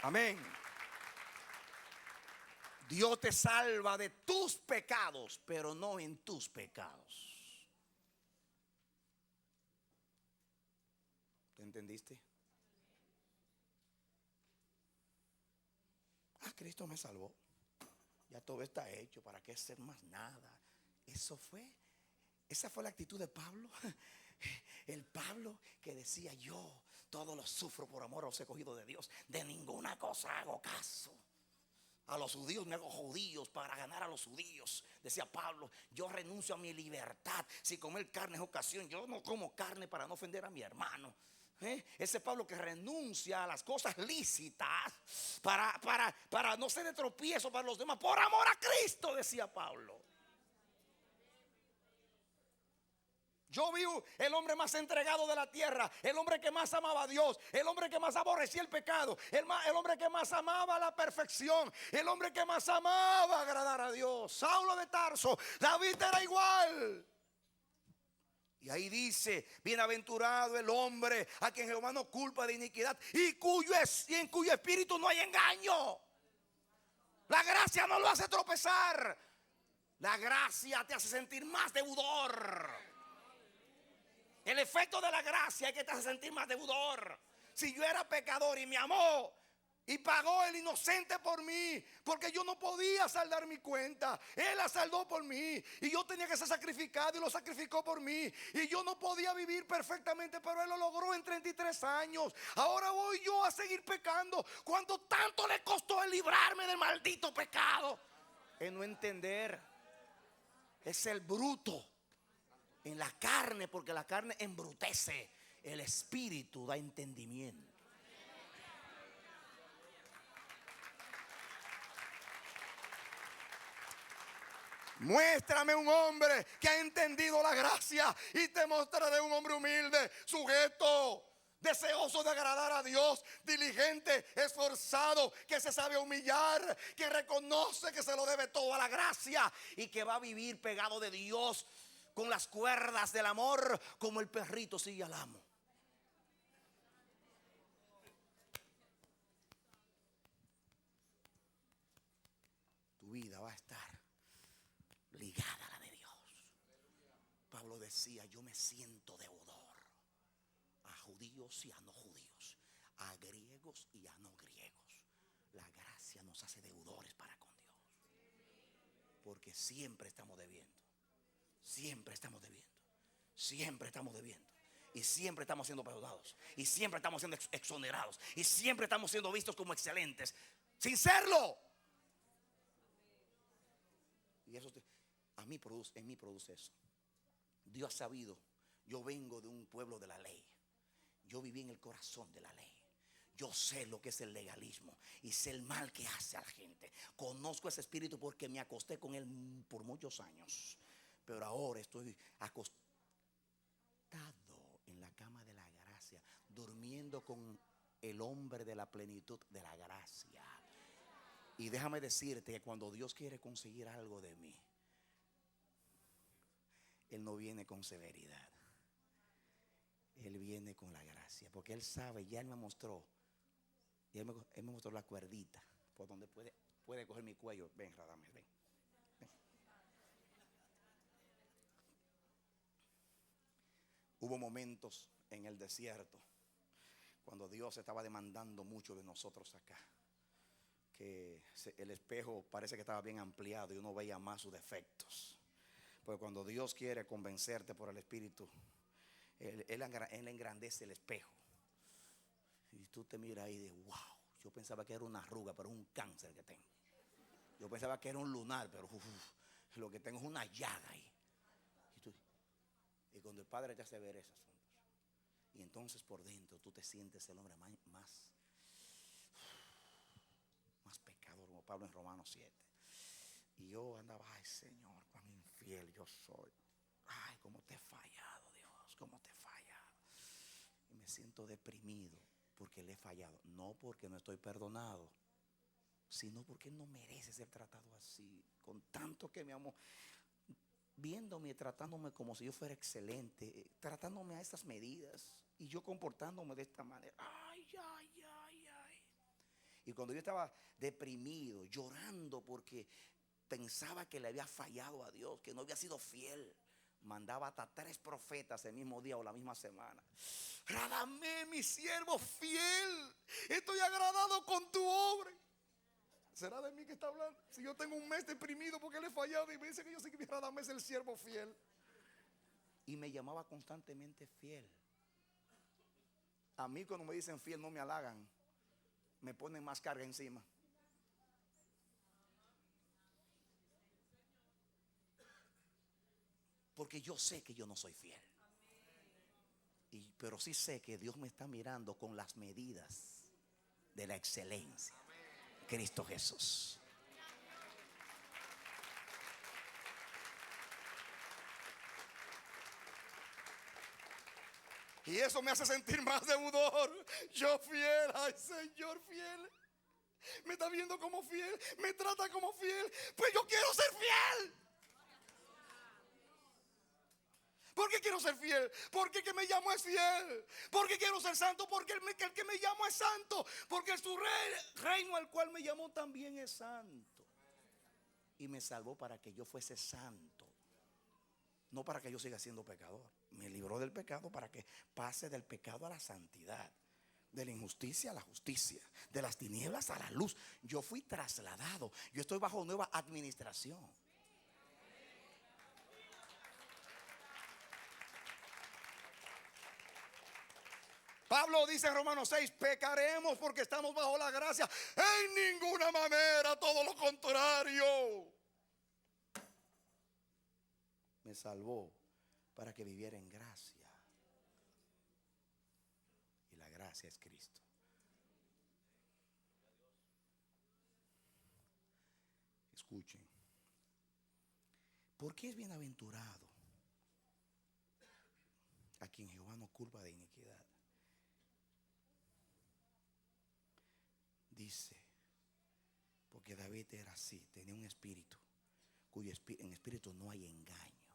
Amén. Dios te salva de tus pecados, pero no en tus pecados. ¿Te entendiste? Cristo me salvó. Ya todo está hecho. ¿Para qué hacer más nada? Esa fue la actitud de Pablo. El Pablo que decía: yo todo lo sufro por amor a los escogidos de Dios. De ninguna cosa hago caso. A los judíos me hago judíos para ganar a los judíos. Decía Pablo, yo renuncio a mi libertad. Si comer carne es ocasión, yo no como carne para no ofender a mi hermano. Ese Pablo que renuncia a las cosas lícitas para no ser de tropiezo para los demás. Por amor a Cristo, decía Pablo. Yo vi el hombre más entregado de la tierra, el hombre que más amaba a Dios, el hombre que más aborrecía el pecado, el hombre que más amaba la perfección, el hombre que más amaba agradar a Dios. Saulo de Tarso. David era igual. Y ahí dice, bienaventurado el hombre a quien Jehová no culpa de iniquidad y en cuyo espíritu no hay engaño. La gracia no lo hace tropezar. La gracia te hace sentir más deudor. El efecto de la gracia es que te hace sentir más deudor. Si yo era pecador y me amó y pagó el inocente por mí, porque yo no podía saldar mi cuenta, Él la saldó por mí y yo tenía que ser sacrificado y lo sacrificó por mí. Y yo no podía vivir perfectamente, pero Él lo logró en 33 años. Ahora voy yo a seguir pecando cuando tanto le costó el librarme del maldito pecado. Es no entender. Es el bruto en la carne, porque la carne embrutece. El espíritu da entendimiento. Muéstrame un hombre que ha entendido la gracia y te mostraré un hombre humilde, sujeto, deseoso de agradar a Dios, diligente, esforzado, que se sabe humillar, que reconoce que se lo debe todo a la gracia y que va a vivir pegado de Dios con las cuerdas del amor, como el perrito sigue al amo. Tu vida va a estar ligada a la de Dios. Pablo decía, yo me siento deudor a judíos y a no judíos, a griegos y a no griegos. La gracia nos hace deudores para con Dios, porque siempre estamos debiendo. Siempre estamos debiendo. Siempre estamos debiendo. Y siempre estamos siendo perdonados. Y siempre estamos siendo exonerados. Y siempre estamos siendo vistos como excelentes, sin serlo. Y eso en mí produce eso. Dios ha sabido. Yo vengo de un pueblo de la ley. Yo viví en el corazón de la ley. Yo sé lo que es el legalismo y sé el mal que hace a la gente. Conozco ese espíritu porque me acosté con él por muchos años. Pero ahora estoy acostado en la cama de la gracia, durmiendo con el hombre de la plenitud de la gracia. Y déjame decirte que cuando Dios quiere conseguir algo de mí, Él no viene con severidad. Él viene con la gracia, porque Él sabe, ya Él me mostró. Y él me mostró la cuerdita por donde puede coger mi cuello. Ven, Radamés, ven. Hubo momentos en el desierto cuando Dios estaba demandando mucho de nosotros acá, que el espejo parece que estaba bien ampliado y uno veía más sus defectos. Porque cuando Dios quiere convencerte por el Espíritu, Él engrandece el espejo. Y tú te miras ahí de wow, yo pensaba que era una arruga, pero es un cáncer que tengo. Yo pensaba que era un lunar, pero lo que tengo es una llaga ahí. Y cuando el Padre te hace ver esos asuntos, y entonces por dentro tú te sientes el hombre más pecador, como Pablo en Romanos 7. Y yo andaba, ay Señor, cuán infiel yo soy. Ay, cómo te he fallado, Dios, cómo te he fallado. Y me siento deprimido porque le he fallado. No porque no estoy perdonado, sino porque no merece ser tratado así. Con tanto que me amo, viéndome, tratándome como si yo fuera excelente, tratándome a estas medidas y yo comportándome de esta manera. Ay. Y cuando yo estaba deprimido, llorando porque pensaba que le había fallado a Dios, que no había sido fiel, mandaba hasta 3 profetas el mismo día o la misma semana. Radamés, mi siervo fiel, estoy agradado con tu obra. ¿Será de mí que está hablando? Si yo tengo un mes deprimido porque le he fallado y me dice que yo sé que mi Radamés es el siervo fiel. Y me llamaba constantemente fiel. A mí cuando me dicen fiel no me halagan, me ponen más carga encima. Porque yo sé que yo no soy fiel. Pero sí sé que Dios me está mirando con las medidas de la excelencia. Cristo Jesús. Y eso me hace sentir más deudor. Yo fiel, ay Señor, fiel. Me está viendo como fiel, me trata como fiel. Pues yo quiero ser fiel. ¿Por qué quiero ser fiel? Porque el que me llamo es fiel. Porque quiero ser santo. Porque el que me llamo es santo. Porque su reino al cual me llamó también es santo. Y me salvó para que yo fuese santo. No para que yo siga siendo pecador. Me libró del pecado para que pase del pecado a la santidad. De la injusticia a la justicia. De las tinieblas a la luz. Yo fui trasladado. Yo estoy bajo nueva administración. Pablo dice en Romanos 6, pecaremos porque estamos bajo la gracia. En ninguna manera, todo lo contrario. Me salvó para que viviera en gracia. Y la gracia es Cristo. Escuchen. ¿Por qué es bienaventurado a quien Jehová no culpa de iniquidad? Dice, porque David era así, tenía un espíritu, en espíritu no hay engaño.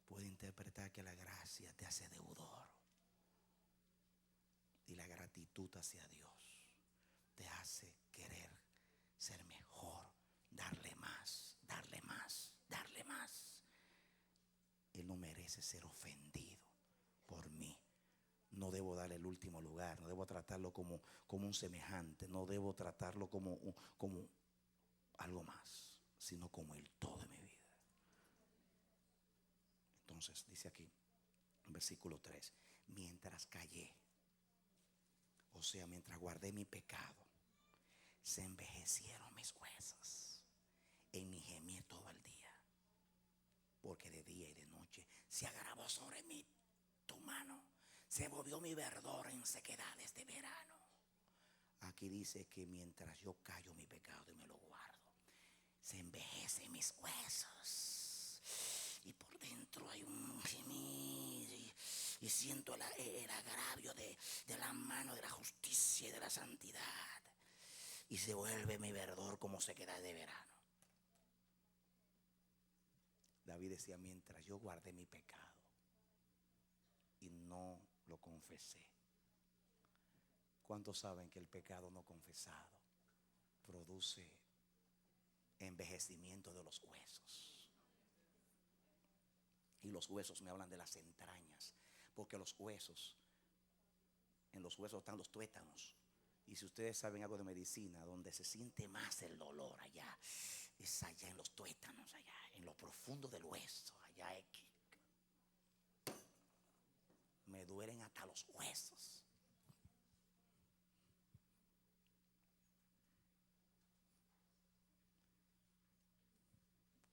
Puede interpretar que la gracia te hace deudor. Y la gratitud hacia Dios te hace querer ser mejor, darle más, darle más, darle más. Él no merece ser ofendido por mí. No debo darle el último lugar, no debo tratarlo como un semejante, no debo tratarlo como algo más, sino como el todo de mi vida. Entonces dice aquí, en versículo 3, mientras callé, o sea, mientras guardé mi pecado, se envejecieron mis huesos en mi gemir todo el día, porque de día y de noche se agravó sobre mí tu mano. Se volvió mi verdor en sequedades de verano. Aquí dice que mientras yo callo mi pecado y me lo guardo, se envejecen mis huesos. Y por dentro hay un gemir. Y siento el agravio de la mano de la justicia y de la santidad. Y se vuelve mi verdor como sequedad de verano. David decía, mientras yo guardé mi pecado y no lo confesé. ¿Cuántos saben que el pecado no confesado produce envejecimiento de los huesos? Y los huesos me hablan de las entrañas, porque en los huesos están los tuétanos. Y si ustedes saben algo de medicina, donde se siente más el dolor allá, es allá en los tuétanos, allá en lo profundo del hueso, allá es que me duelen hasta los huesos.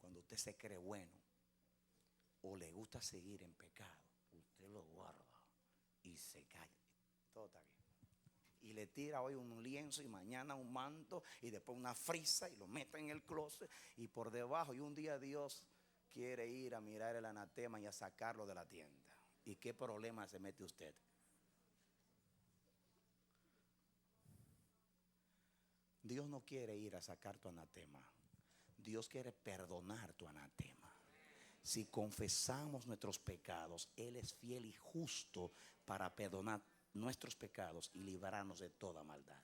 Cuando usted se cree bueno o le gusta seguir en pecado, usted lo guarda y se calla. Todo está bien. Y le tira hoy un lienzo y mañana un manto y después una frisa y lo mete en el closet y por debajo. Y un día Dios quiere ir a mirar el anatema y a sacarlo de la tienda. ¿Y qué problema se mete usted? Dios no quiere ir a sacar tu anatema. Dios quiere perdonar tu anatema. Si confesamos nuestros pecados, Él es fiel y justo para perdonar nuestros pecados y librarnos de toda maldad.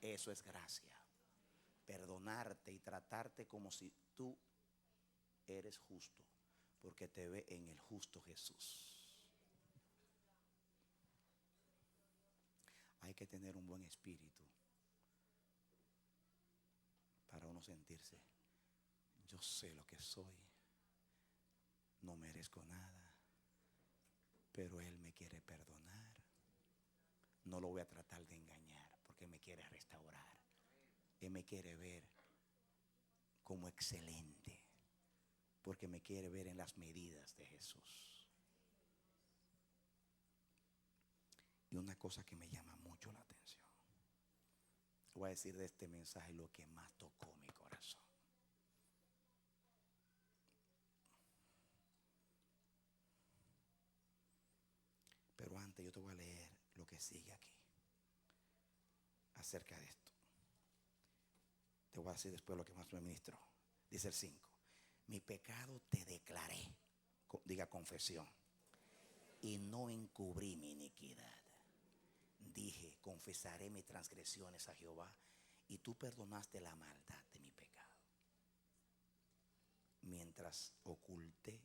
Eso es gracia. Perdonarte y tratarte como si tú eres justo, porque te ve en el justo Jesús. Hay que tener un buen espíritu para uno sentirse, yo sé lo que soy, no merezco nada, pero Él me quiere perdonar. No lo voy a tratar de engañar porque me quiere restaurar. Él me quiere ver como excelente porque me quiere ver en las medidas de Jesús. Y una cosa que me llama mucho la atención, voy a decir de este mensaje lo que más tocó mi corazón. Pero antes yo te voy a leer lo que sigue aquí acerca de esto. Te voy a decir después lo que más me ministró. Dice el 5: mi pecado te declaré, diga confesión, y no encubrí mi iniquidad. Dije, confesaré mis transgresiones a Jehová, y tú perdonaste la maldad de mi pecado. Mientras oculté,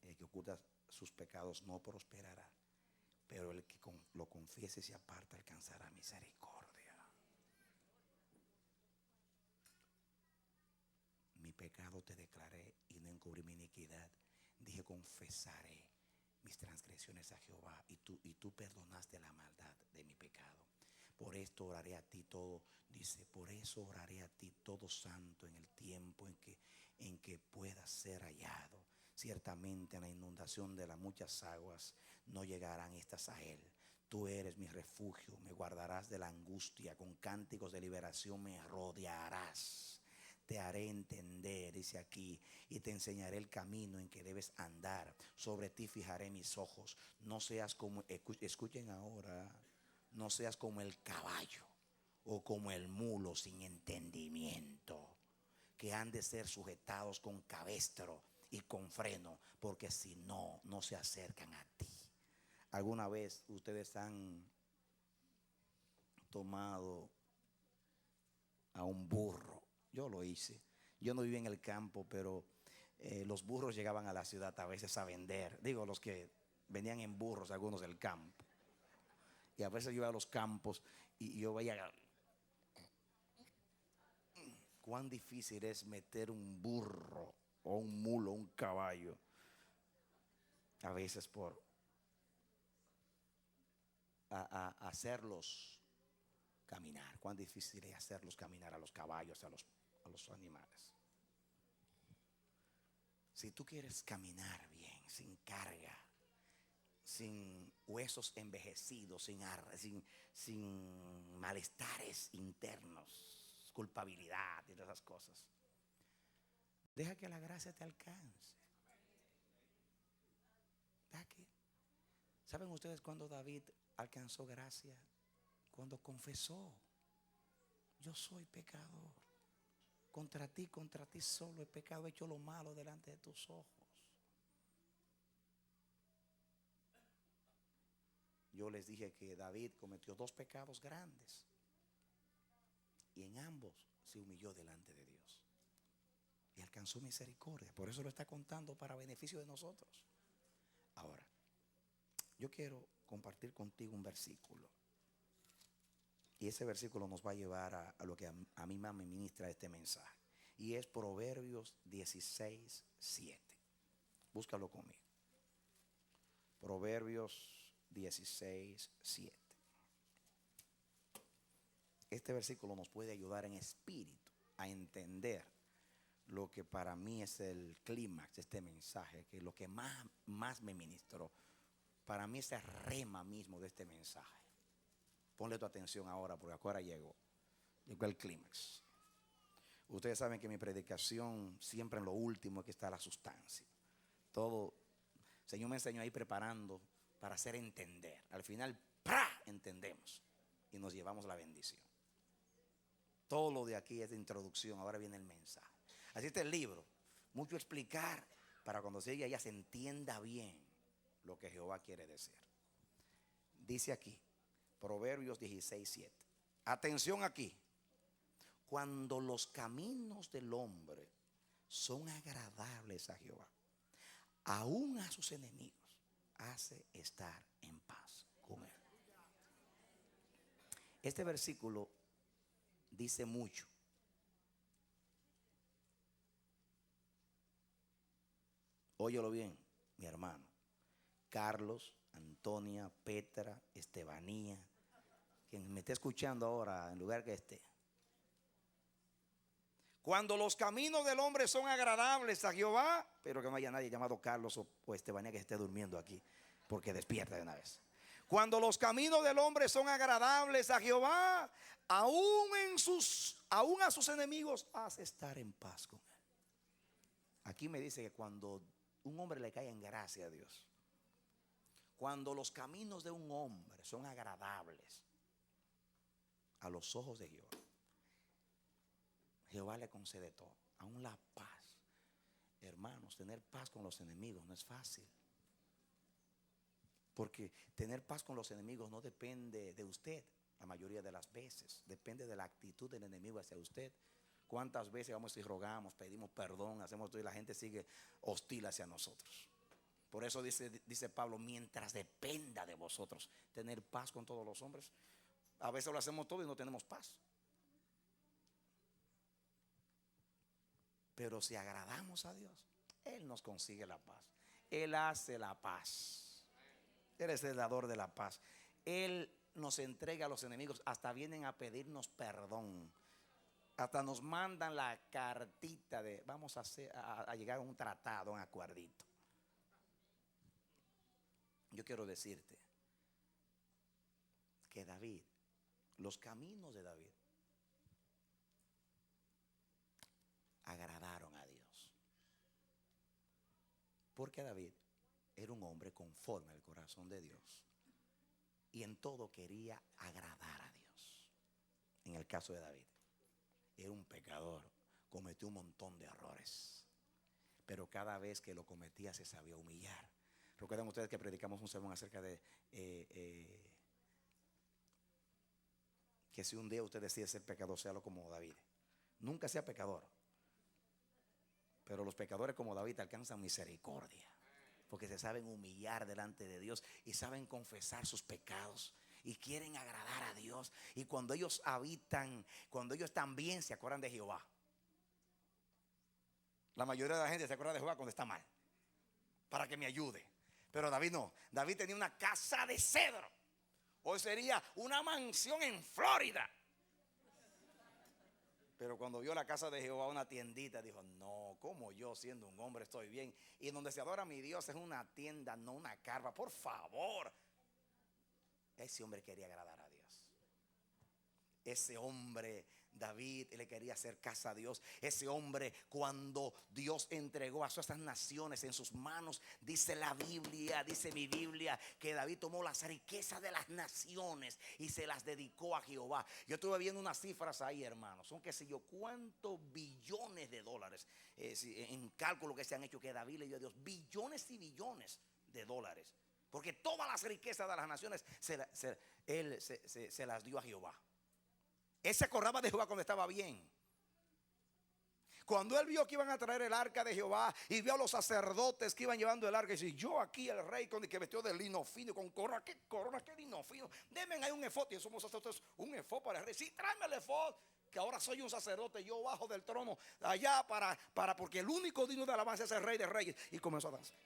el que oculta sus pecados no prosperará, pero el que lo confiese y se aparta alcanzará misericordia. Mi pecado te declaré y no encubrí mi iniquidad. Dije, confesaré mis transgresiones a Jehová, y tú perdonaste la maldad de mi pecado. Por esto oraré a ti todo, dice, por eso oraré a ti todo santo en el tiempo en que pueda ser hallado. Ciertamente en la inundación de las muchas aguas no llegarán estas a él. Tú eres mi refugio, me guardarás de la angustia, con cánticos de liberación me rodearás. Te haré entender, dice aquí, y te enseñaré el camino en que debes andar. Sobre ti fijaré mis ojos. No seas como, escuchen ahora, no seas como el caballo o como el mulo sin entendimiento, que han de ser sujetados con cabestro y con freno, porque si no, no se acercan a ti. ¿Alguna vez ustedes han tomado a un burro? Yo lo hice. Yo no vivía en el campo, pero los burros llegaban a la ciudad a veces a vender. Digo, los que venían en burros, algunos del campo. Y a veces yo iba a los campos y yo veía cuán difícil es meter un burro o un mulo, un caballo. A veces por hacerlos caminar. Cuán difícil es hacerlos caminar a los caballos, a los animales. Si tú quieres caminar bien, sin carga, sin huesos envejecidos, sin malestares internos, culpabilidad y todas esas cosas, deja que la gracia te alcance. ¿Saben ustedes cuando David alcanzó gracia? Cuando confesó: yo soy pecador. Contra ti solo he pecado, he hecho lo malo delante de tus ojos. Yo les dije que David cometió 2 pecados grandes y en ambos se humilló delante de Dios y alcanzó misericordia. Por eso lo está contando para beneficio de nosotros. Ahora, yo quiero compartir contigo un versículo, y ese versículo nos va a llevar a lo que a mí más me ministra este mensaje, y es Proverbios 16:7. Búscalo conmigo. Proverbios 16:7. Este versículo nos puede ayudar en espíritu a entender lo que para mí es el clímax de este mensaje, que lo que más me ministró. Para mí es el rema mismo de este mensaje. Ponle tu atención ahora, porque ahora llegó el clímax. Ustedes saben que mi predicación siempre en lo último es que está la sustancia. Todo, el Señor me enseñó ahí preparando para hacer entender. Al final, ¡pra!, entendemos y nos llevamos la bendición. Todo lo de aquí es de introducción, ahora viene el mensaje. Así está el libro, mucho explicar para cuando se llegue allá se entienda bien lo que Jehová quiere decir. Dice aquí, Proverbios 16:7. Atención aquí. Cuando los caminos del hombre son agradables a Jehová, aún a sus enemigos hace estar en paz con él. Este versículo dice mucho. Óyelo bien, mi hermano. Carlos, Antonia, Petra, Estebanía, quien me esté escuchando ahora en lugar que esté. Cuando los caminos del hombre son agradables a Jehová, pero que no haya nadie llamado Carlos o Estebanía que esté durmiendo aquí, porque despierta de una vez. Cuando los caminos del hombre son agradables a Jehová, aún a sus enemigos hace estar en paz con él. Aquí me dice que cuando un hombre le cae en gracia a Dios, cuando los caminos de un hombre son agradables a los ojos de Jehová, Jehová le concede todo, aún la paz. Hermanos, tener paz con los enemigos no es fácil. Porque tener paz con los enemigos no depende de usted la mayoría de las veces. Depende de la actitud del enemigo hacia usted. ¿Cuántas veces vamos y rogamos, pedimos perdón, hacemos todo y la gente sigue hostil hacia nosotros? Por eso dice Pablo, mientras dependa de vosotros tener paz con todos los hombres. A veces lo hacemos todo y no tenemos paz. Pero si agradamos a Dios, Él nos consigue la paz. Él hace la paz. Él es el dador de la paz. Él nos entrega a los enemigos. Hasta vienen a pedirnos perdón. Hasta nos mandan la cartita de vamos a llegar a un tratado, a un acuerdito. Yo quiero decirte que David, los caminos de David agradaron a Dios. Porque David era un hombre conforme al corazón de Dios y en todo quería agradar a Dios. En el caso de David, era un pecador, cometió un montón de errores, pero cada vez que lo cometía se sabía humillar. Recuerdan ustedes que predicamos un sermón acerca de que si un día usted decide ser pecador, séalo como David. Nunca sea pecador, pero los pecadores como David alcanzan misericordia, porque se saben humillar delante de Dios y saben confesar sus pecados y quieren agradar a Dios. Y cuando ellos están bien, se acuerdan de Jehová. La mayoría de la gente se acuerda de Jehová cuando está mal, para que me ayude. Pero David no. David tenía una casa de cedro. Hoy sería una mansión en Florida. Pero cuando vio la casa de Jehová, una tiendita, dijo, no, como yo siendo un hombre estoy bien. Y donde se adora a mi Dios es una tienda, no una carpa, por favor. Ese hombre quería agradar a Dios. Ese hombre, David, le quería hacer casa a Dios. Ese hombre, cuando Dios entregó a esas naciones en sus manos, dice la Biblia, dice mi Biblia, que David tomó las riquezas de las naciones y se las dedicó a Jehová. Yo estuve viendo unas cifras ahí, hermanos. Son qué sé yo cuántos billones de dólares en cálculo que se han hecho, que David le dio a Dios. Billones y billones de dólares. Porque todas las riquezas de las naciones él se las dio a Jehová. Él se acordaba de Jehová cuando estaba bien. Cuando él vio que iban a traer el arca de Jehová y vio a los sacerdotes que iban llevando el arca, y dice, yo aquí el rey con el que vestió de lino fino, con corona, qué lino fino. Denme ahí un efod, y somos sacerdotes, un efod para el rey. Sí, tráeme el efod, que ahora soy un sacerdote, yo bajo del trono allá porque el único digno de alabanza es el rey de reyes. Y comenzó a danzar.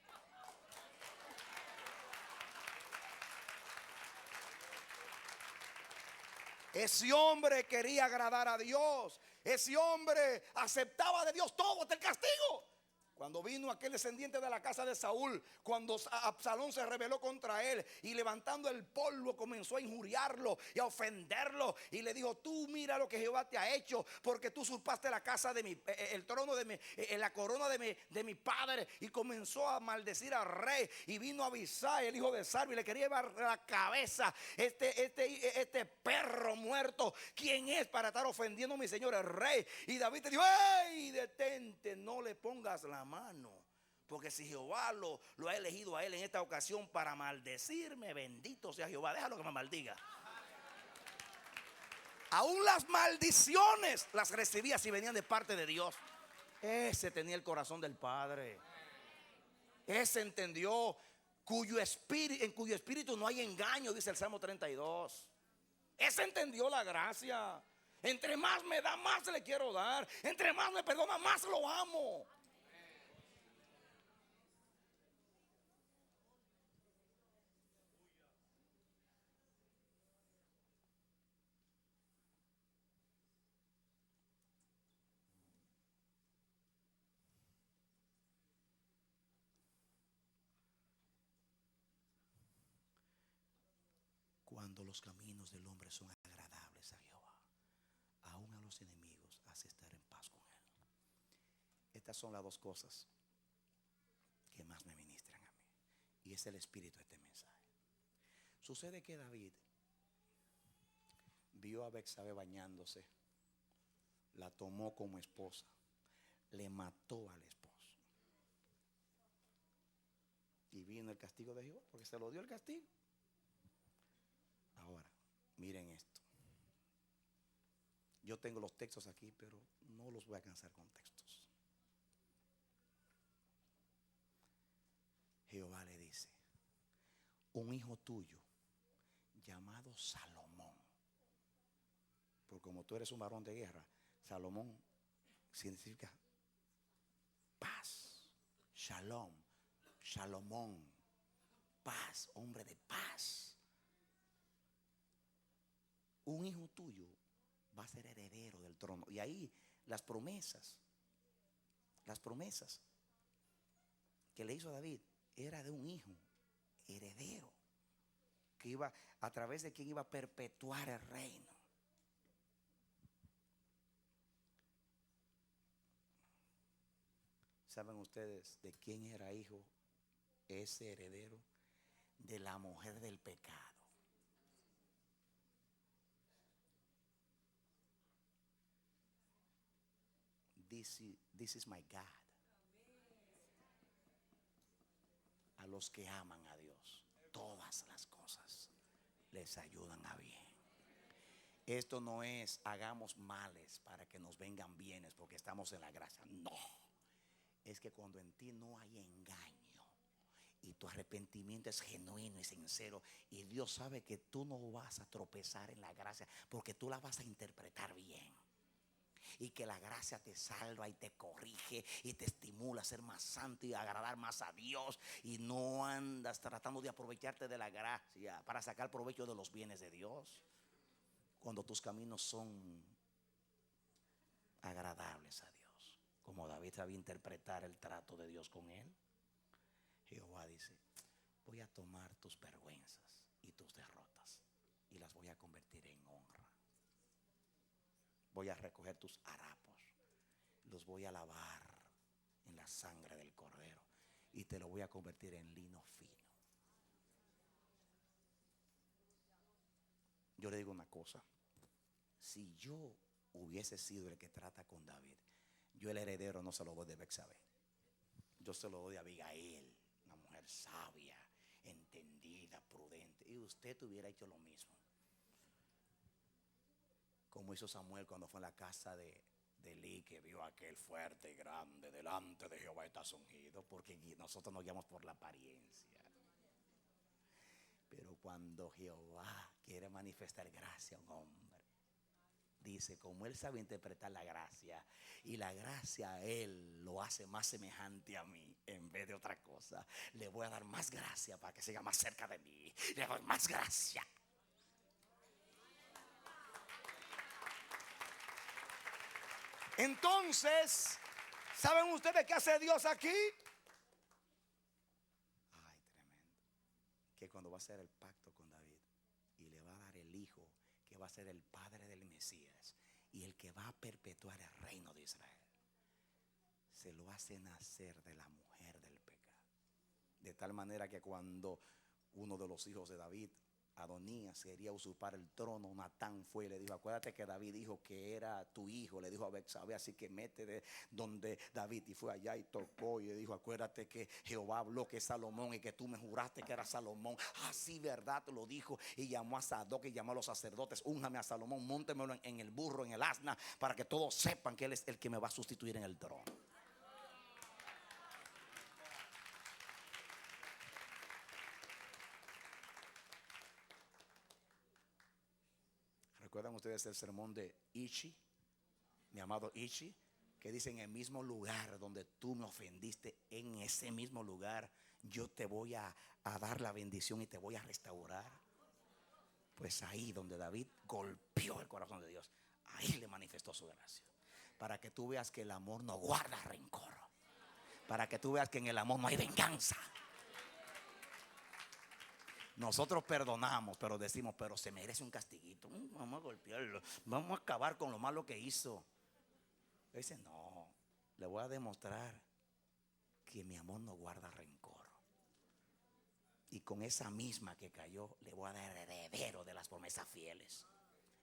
Ese hombre quería agradar a Dios. Ese hombre aceptaba de Dios todo, hasta el castigo. Cuando vino aquel descendiente de la casa de Saúl, cuando Absalón se rebeló contra él y levantando el polvo comenzó a injuriarlo y a ofenderlo y le dijo, tú mira lo que Jehová te ha hecho, porque tú usurpaste la casa de el trono la corona de mi padre, y comenzó a maldecir al rey. Y vino Abisai, el hijo de Sarvi, y le quería llevar la cabeza. Este perro muerto, ¿quién es para estar ofendiendo a mi señor el rey? Y David te dijo, ¡ey, detente, no le pongas la mano! Porque si Jehová lo ha elegido a él en esta ocasión para maldecirme, bendito sea Jehová, déjalo que me maldiga. Aún las maldiciones las recibía si venían de parte de Dios. Ese tenía el corazón del Padre. Ese entendió en cuyo espíritu no hay engaño, dice el Salmo 32. Ese entendió la gracia. Entre más me da, más le quiero dar. Entre más me perdona, más lo amo. Cuando los caminos del hombre son agradables a Jehová, aún a los enemigos hace estar en paz con él. Estas son las dos cosas que más me ministran a mí, y es el espíritu de este mensaje. Sucede que David vio a Betsabé bañándose, la tomó como esposa, le mató al esposo, y vino el castigo de Jehová, porque se lo dio el castigo. Ahora, miren esto. Yo tengo los textos aquí, pero no los voy a cansar con textos. Jehová le dice: un hijo tuyo llamado Salomón, porque como tú eres un varón de guerra, Salomón significa paz, shalom, Salomón, paz, hombre de paz. Un hijo tuyo va a ser heredero del trono. Y ahí las promesas que le hizo a David era de un hijo heredero, que iba, a través de quien iba a perpetuar el reino. ¿Saben ustedes de quién era hijo ese heredero? De la mujer del pecado. This is my God. A los que aman a Dios, todas las cosas les ayudan a bien. Esto no es hagamos males para que nos vengan bienes porque estamos en la gracia. No. Es que cuando en ti no hay engaño y tu arrepentimiento es genuino y sincero, y Dios sabe que tú no vas a tropezar en la gracia porque tú la vas a interpretar bien, y que la gracia te salva y te corrige y te estimula a ser más santo y a agradar más a Dios, y no andas tratando de aprovecharte de la gracia para sacar provecho de los bienes de Dios. Cuando tus caminos son agradables a Dios, como David sabía interpretar el trato de Dios con él, Jehová dice: voy a tomar tus vergüenzas y tus derrotas y las voy a convertir en honra. Voy a recoger tus harapos, los voy a lavar en la sangre del cordero y te lo voy a convertir en lino fino. Yo le digo una cosa: si yo hubiese sido el que trata con David, yo el heredero no se lo doy de Betsabé, yo se lo doy de Abigail, una mujer sabia, entendida, prudente, y usted hubiera hecho lo mismo, como hizo Samuel cuando fue a la casa de Elí, que vio a aquel fuerte y grande delante de Jehová estás ungido, porque nosotros nos guiamos por la apariencia. Pero cuando Jehová quiere manifestar gracia a un hombre, dice, como él sabe interpretar la gracia, y la gracia a él lo hace más semejante a mí en vez de otra cosa, le voy a dar más gracia para que siga más cerca de mí. Le doy más gracia. Entonces, ¿saben ustedes qué hace Dios aquí? Ay, tremendo. Que cuando va a hacer el pacto con David y le va a dar el hijo que va a ser el padre del Mesías y el que va a perpetuar el reino de Israel, se lo hace nacer de la mujer del pecado. De tal manera que cuando uno de los hijos de David, Adonías, quería usurpar el trono, Natán fue y le dijo: acuérdate que David dijo que era tu hijo, le dijo a Betsabé, así que métete donde David. Y fue allá y tocó y le dijo: acuérdate que Jehová habló que es Salomón y que tú me juraste que era Salomón. Así verdad lo dijo, y llamó a Sadoc y llamó a los sacerdotes: únjame a Salomón, móntemelo en el burro, en el asna, para que todos sepan que él es el que me va a sustituir en el trono. ¿Recuerdan ustedes el sermón de Ishi, mi amado Ishi? Que dice: en el mismo lugar donde tú me ofendiste, en ese mismo lugar yo te voy a dar la bendición y te voy a restaurar. Pues ahí donde David golpeó el corazón de Dios, ahí le manifestó su gracia. Para que tú veas que el amor no guarda rencor. Para que tú veas que en el amor no hay venganza. Nosotros perdonamos, pero decimos, pero se merece un castiguito. Vamos a golpearlo, vamos a acabar con lo malo que hizo. Él dice, no, le voy a demostrar que mi amor no guarda rencor. Y con esa misma que cayó, le voy a dar heredero de las promesas fieles.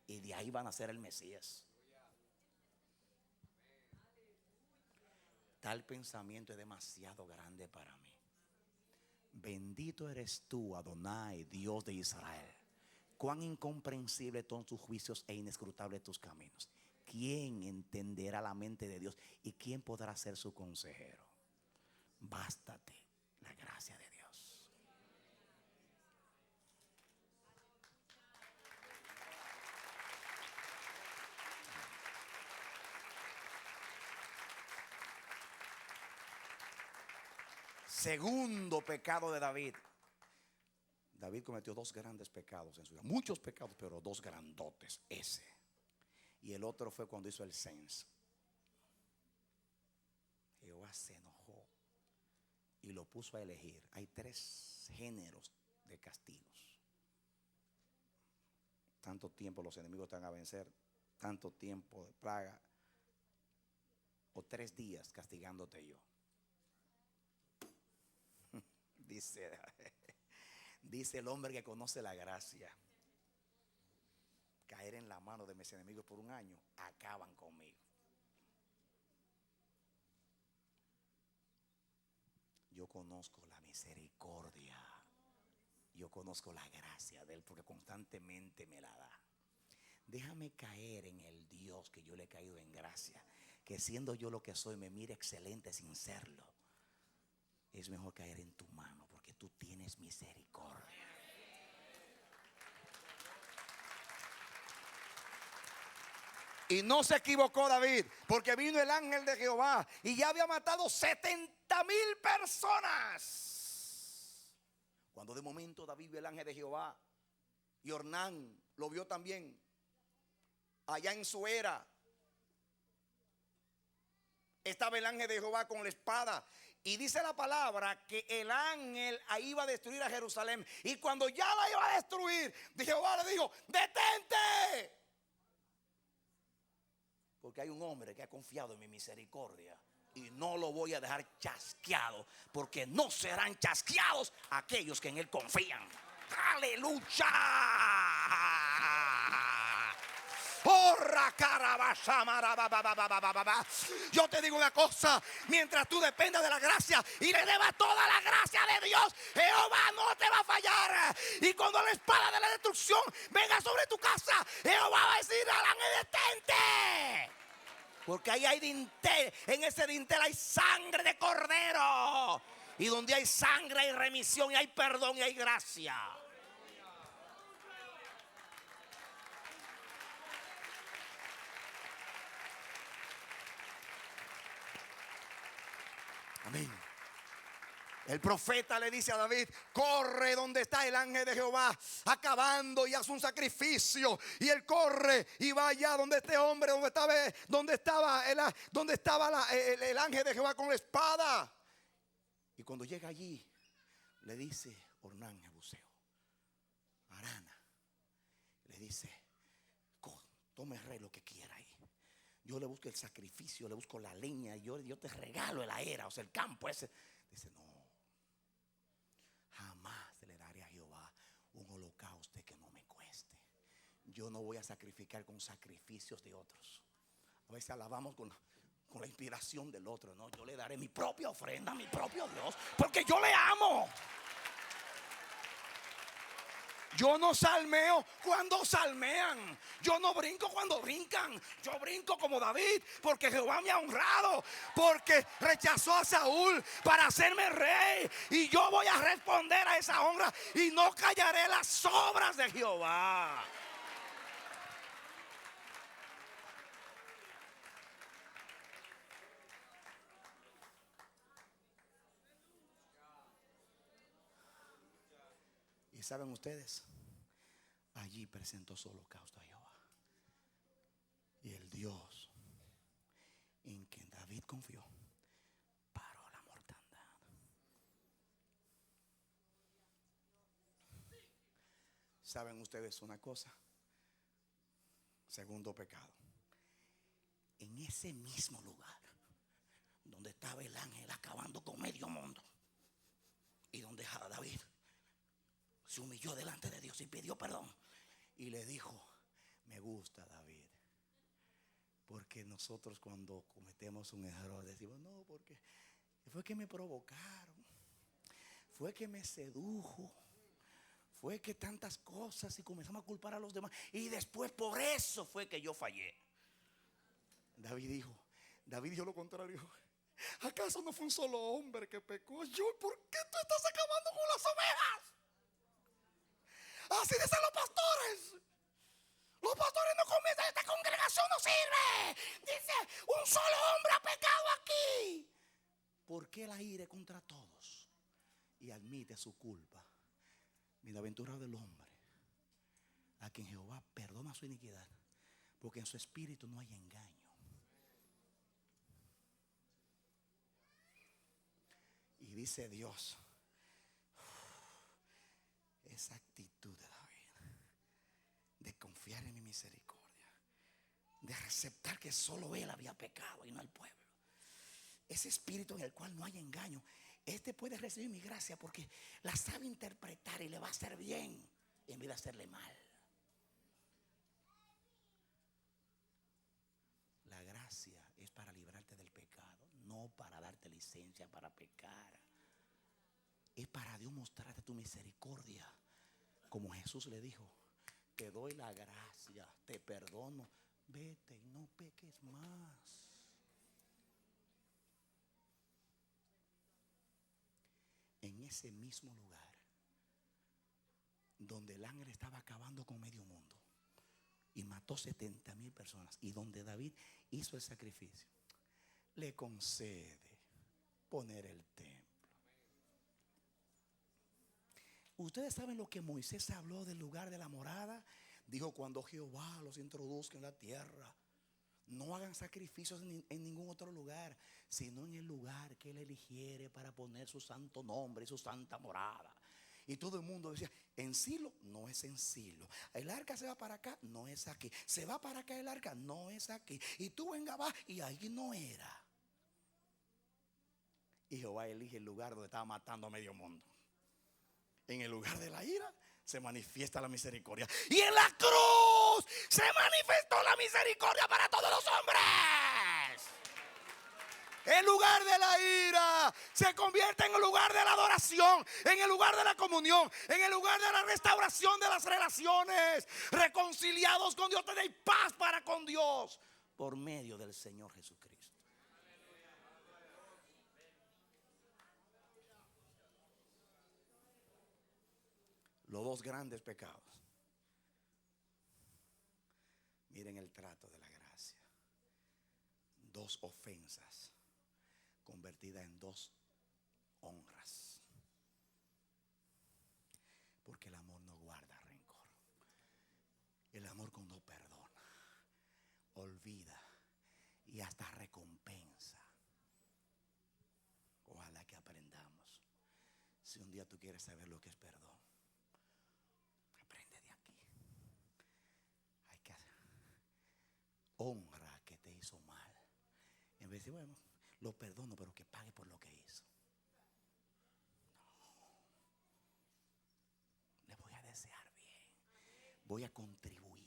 Y de ahí van a ser el Mesías. Tal pensamiento es demasiado grande para mí. Bendito eres tú, Adonai, Dios de Israel. Cuán incomprensibles son tus juicios e inescrutables tus caminos. ¿Quién entenderá la mente de Dios y quién podrá ser su consejero? Bástate la gracia de Dios. Segundo pecado de David. David cometió dos grandes pecados en su vida. Muchos pecados, pero dos grandotes. Ese. Y el otro fue cuando hizo el censo. Jehová se enojó y lo puso a elegir. Hay tres géneros de castigos. Tanto tiempo los enemigos te van a vencer, tanto tiempo de plaga, o 3 días castigándote yo. Dice el hombre que conoce la gracia: caer en la mano de mis enemigos por 1 año, acaban conmigo. Yo conozco la misericordia, yo conozco la gracia de Él, porque constantemente me la da. Déjame caer en el Dios que yo le he caído en gracia, que siendo yo lo que soy me mire excelente sin serlo. Es mejor caer en tu mano, porque tú tienes misericordia. Y no se equivocó David, porque vino el ángel de Jehová y ya había matado 70,000 personas. Cuando de momento David vio el ángel de Jehová, y Ornán lo vio también, allá en su era, estaba el ángel de Jehová con la espada. Y dice la palabra que el ángel ahí iba a destruir a Jerusalén. Y cuando ya la iba a destruir, Jehová le dijo: detente. Porque hay un hombre que ha confiado en mi misericordia y no lo voy a dejar chasqueado, porque no serán chasqueados aquellos que en él confían. Aleluya. Yo te digo una cosa: mientras tú dependas de la gracia y le debas toda la gracia de Dios, Jehová no te va a fallar. Y cuando la espada de la destrucción venga sobre tu casa, Jehová va a decir al ángel: detente. Porque ahí hay dintel, en ese dintel hay sangre de cordero. Y donde hay sangre hay remisión, y hay perdón, y hay gracia. Amén. El profeta le dice a David: corre donde está el ángel de Jehová acabando, y haz un sacrificio. Y él corre y va allá donde este hombre, donde estaba el ángel de Jehová con la espada. Y cuando llega allí, le dice Ornán Jebuseo, Arana, le dice: tome rey lo que quiera ahí. Yo le busco el sacrificio, le busco la leña, yo te regalo la era, o sea, el campo ese. Dice: no, jamás le daré a Jehová un holocausto que no me cueste. Yo no voy a sacrificar con sacrificios de otros. A veces alabamos con la inspiración del otro. No, yo le daré mi propia ofrenda a mi propio Dios, porque yo le amo. Yo no salmeo cuando salmean. Yo no brinco cuando brincan. Yo brinco como David, porque Jehová me ha honrado, porque rechazó a Saúl para hacerme rey. Y yo voy a responder a esa honra y no callaré las obras de Jehová. Y saben ustedes, allí presentó su holocausto a Jehová. Y el Dios en quien David confió paró la mortandad. ¿Saben ustedes una cosa? Segundo pecado. En ese mismo lugar donde estaba el ángel acabando con medio mundo, y donde David se humilló delante de Dios y pidió perdón, y le dijo: me gusta, David, porque nosotros cuando cometemos un error decimos: no, porque fue que me provocaron, fue que me sedujo, fue que tantas cosas, y comenzamos a culpar a los demás, y después por eso fue que yo fallé. David dijo lo contrario. ¿Acaso no fue un solo hombre que pecó? ¿Por qué tú estás acabando con las ovejas? Así dicen los pastores. Los pastores no comienzan, esta congregación no sirve. Dice: un solo hombre ha pecado aquí. ¿Por qué la ira contra todos? Y admite su culpa. Bienaventurado del hombre a quien Jehová perdona su iniquidad, porque en su espíritu no hay engaño. Y dice Dios, esa actitud de David, de confiar en mi misericordia, de aceptar que solo él había pecado y no el pueblo, ese espíritu en el cual no hay engaño, este puede recibir mi gracia porque la sabe interpretar y le va a hacer bien en vez de hacerle mal. La gracia es para librarte del pecado, no para darte licencia para pecar. Es para Dios mostrarte tu misericordia. Como Jesús le dijo: te doy la gracia, te perdono, vete y no peques más. En ese mismo lugar donde el ángel estaba acabando con medio mundo y mató 70,000 personas, y donde David hizo el sacrificio, le concede poner el templo. Ustedes saben lo que Moisés habló del lugar de la morada. Dijo: cuando Jehová los introduzca en la tierra, no hagan sacrificios en ningún otro lugar, sino en el lugar que él eligiere para poner su santo nombre y su santa morada. Y todo el mundo decía: en Silo, no es en Silo. El arca se va para acá, no es aquí. Se va para acá el arca, no es aquí. Y tú en Gabá, y ahí no era. Y Jehová elige el lugar donde estaba matando a medio mundo. En el lugar de la ira se manifiesta la misericordia, y en la cruz se manifestó la misericordia para todos los hombres. El lugar de la ira se convierte en el lugar de la adoración, en el lugar de la comunión, en el lugar de la restauración de las relaciones. Reconciliados con Dios, tenéis paz para con Dios por medio del Señor Jesucristo. Los dos grandes pecados. Miren el trato de la gracia. Dos ofensas convertidas en dos honras. Porque el amor no guarda rencor. El amor cuando perdona, olvida y hasta recompensa. Ojalá que aprendamos. Si un día tú quieres saber lo que es perdón, aprende de aquí. Hay que honra que te hizo mal. En vez de, bueno, lo perdono, pero que pague por lo que hizo. No. Le voy a desear bien. Voy a contribuir.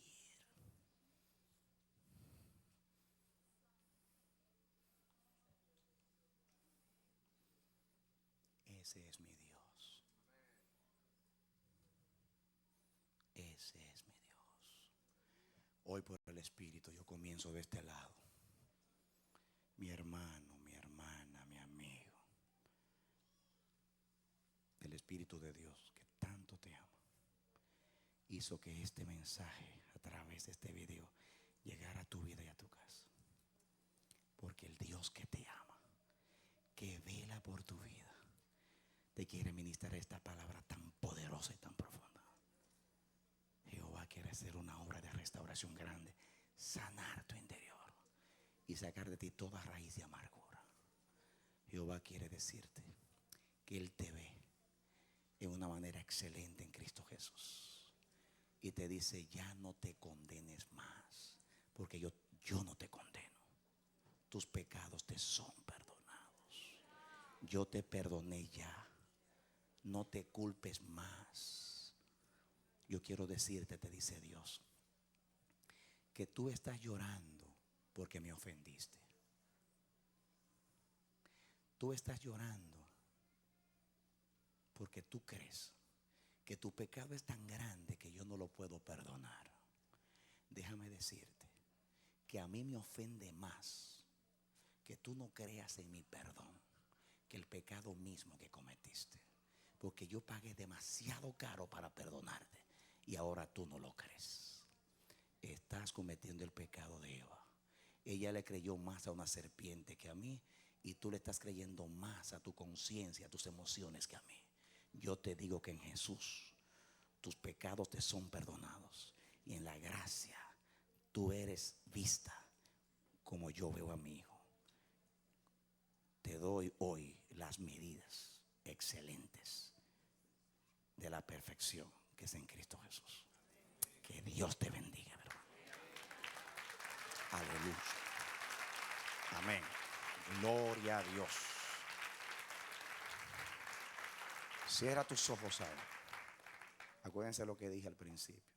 Ese es mi Dios. Ese es mi Dios. Hoy por el Espíritu yo comienzo de este lado. Mi hermano, mi hermana, mi amigo. El Espíritu de Dios que tanto te ama hizo que este mensaje a través de este video llegara a tu vida y a tu casa. Porque el Dios que te ama, que vela por tu vida, te quiere ministrar esta palabra tan poderosa y tan profunda. Jehová quiere hacer una obra de restauración grande, sanar tu interior y sacar de ti toda raíz de amargura. Jehová quiere decirte que Él te ve en una manera excelente en Cristo Jesús. y te dice: ya no te condenes más, porque yo no te condeno. Tus pecados te son perdonados. Yo te perdoné ya. No te culpes más. Yo quiero decirte, te dice Dios, que tú estás llorando porque me ofendiste. Tú estás llorando porque tú crees que tu pecado es tan grande que yo no lo puedo perdonar. Déjame decirte que a mí me ofende más que tú no creas en mi perdón que el pecado mismo que cometiste, porque yo pagué demasiado caro para perdonarte y ahora tú no lo crees. Estás cometiendo el pecado de Eva. Ella le creyó más a una serpiente que a mí, y tú le estás creyendo más a tu conciencia, a tus emociones que a mí. Yo te digo que en Jesús tus pecados te son perdonados, y en la gracia tú eres vista como yo veo a mi hijo. Te doy hoy las medidas excelentes de la perfección que es en Cristo Jesús. Que Dios te bendiga, ¿verdad? Aleluya. Amén. Gloria a Dios. Cierra tus ojos ahora. Acuérdense lo que dije al principio.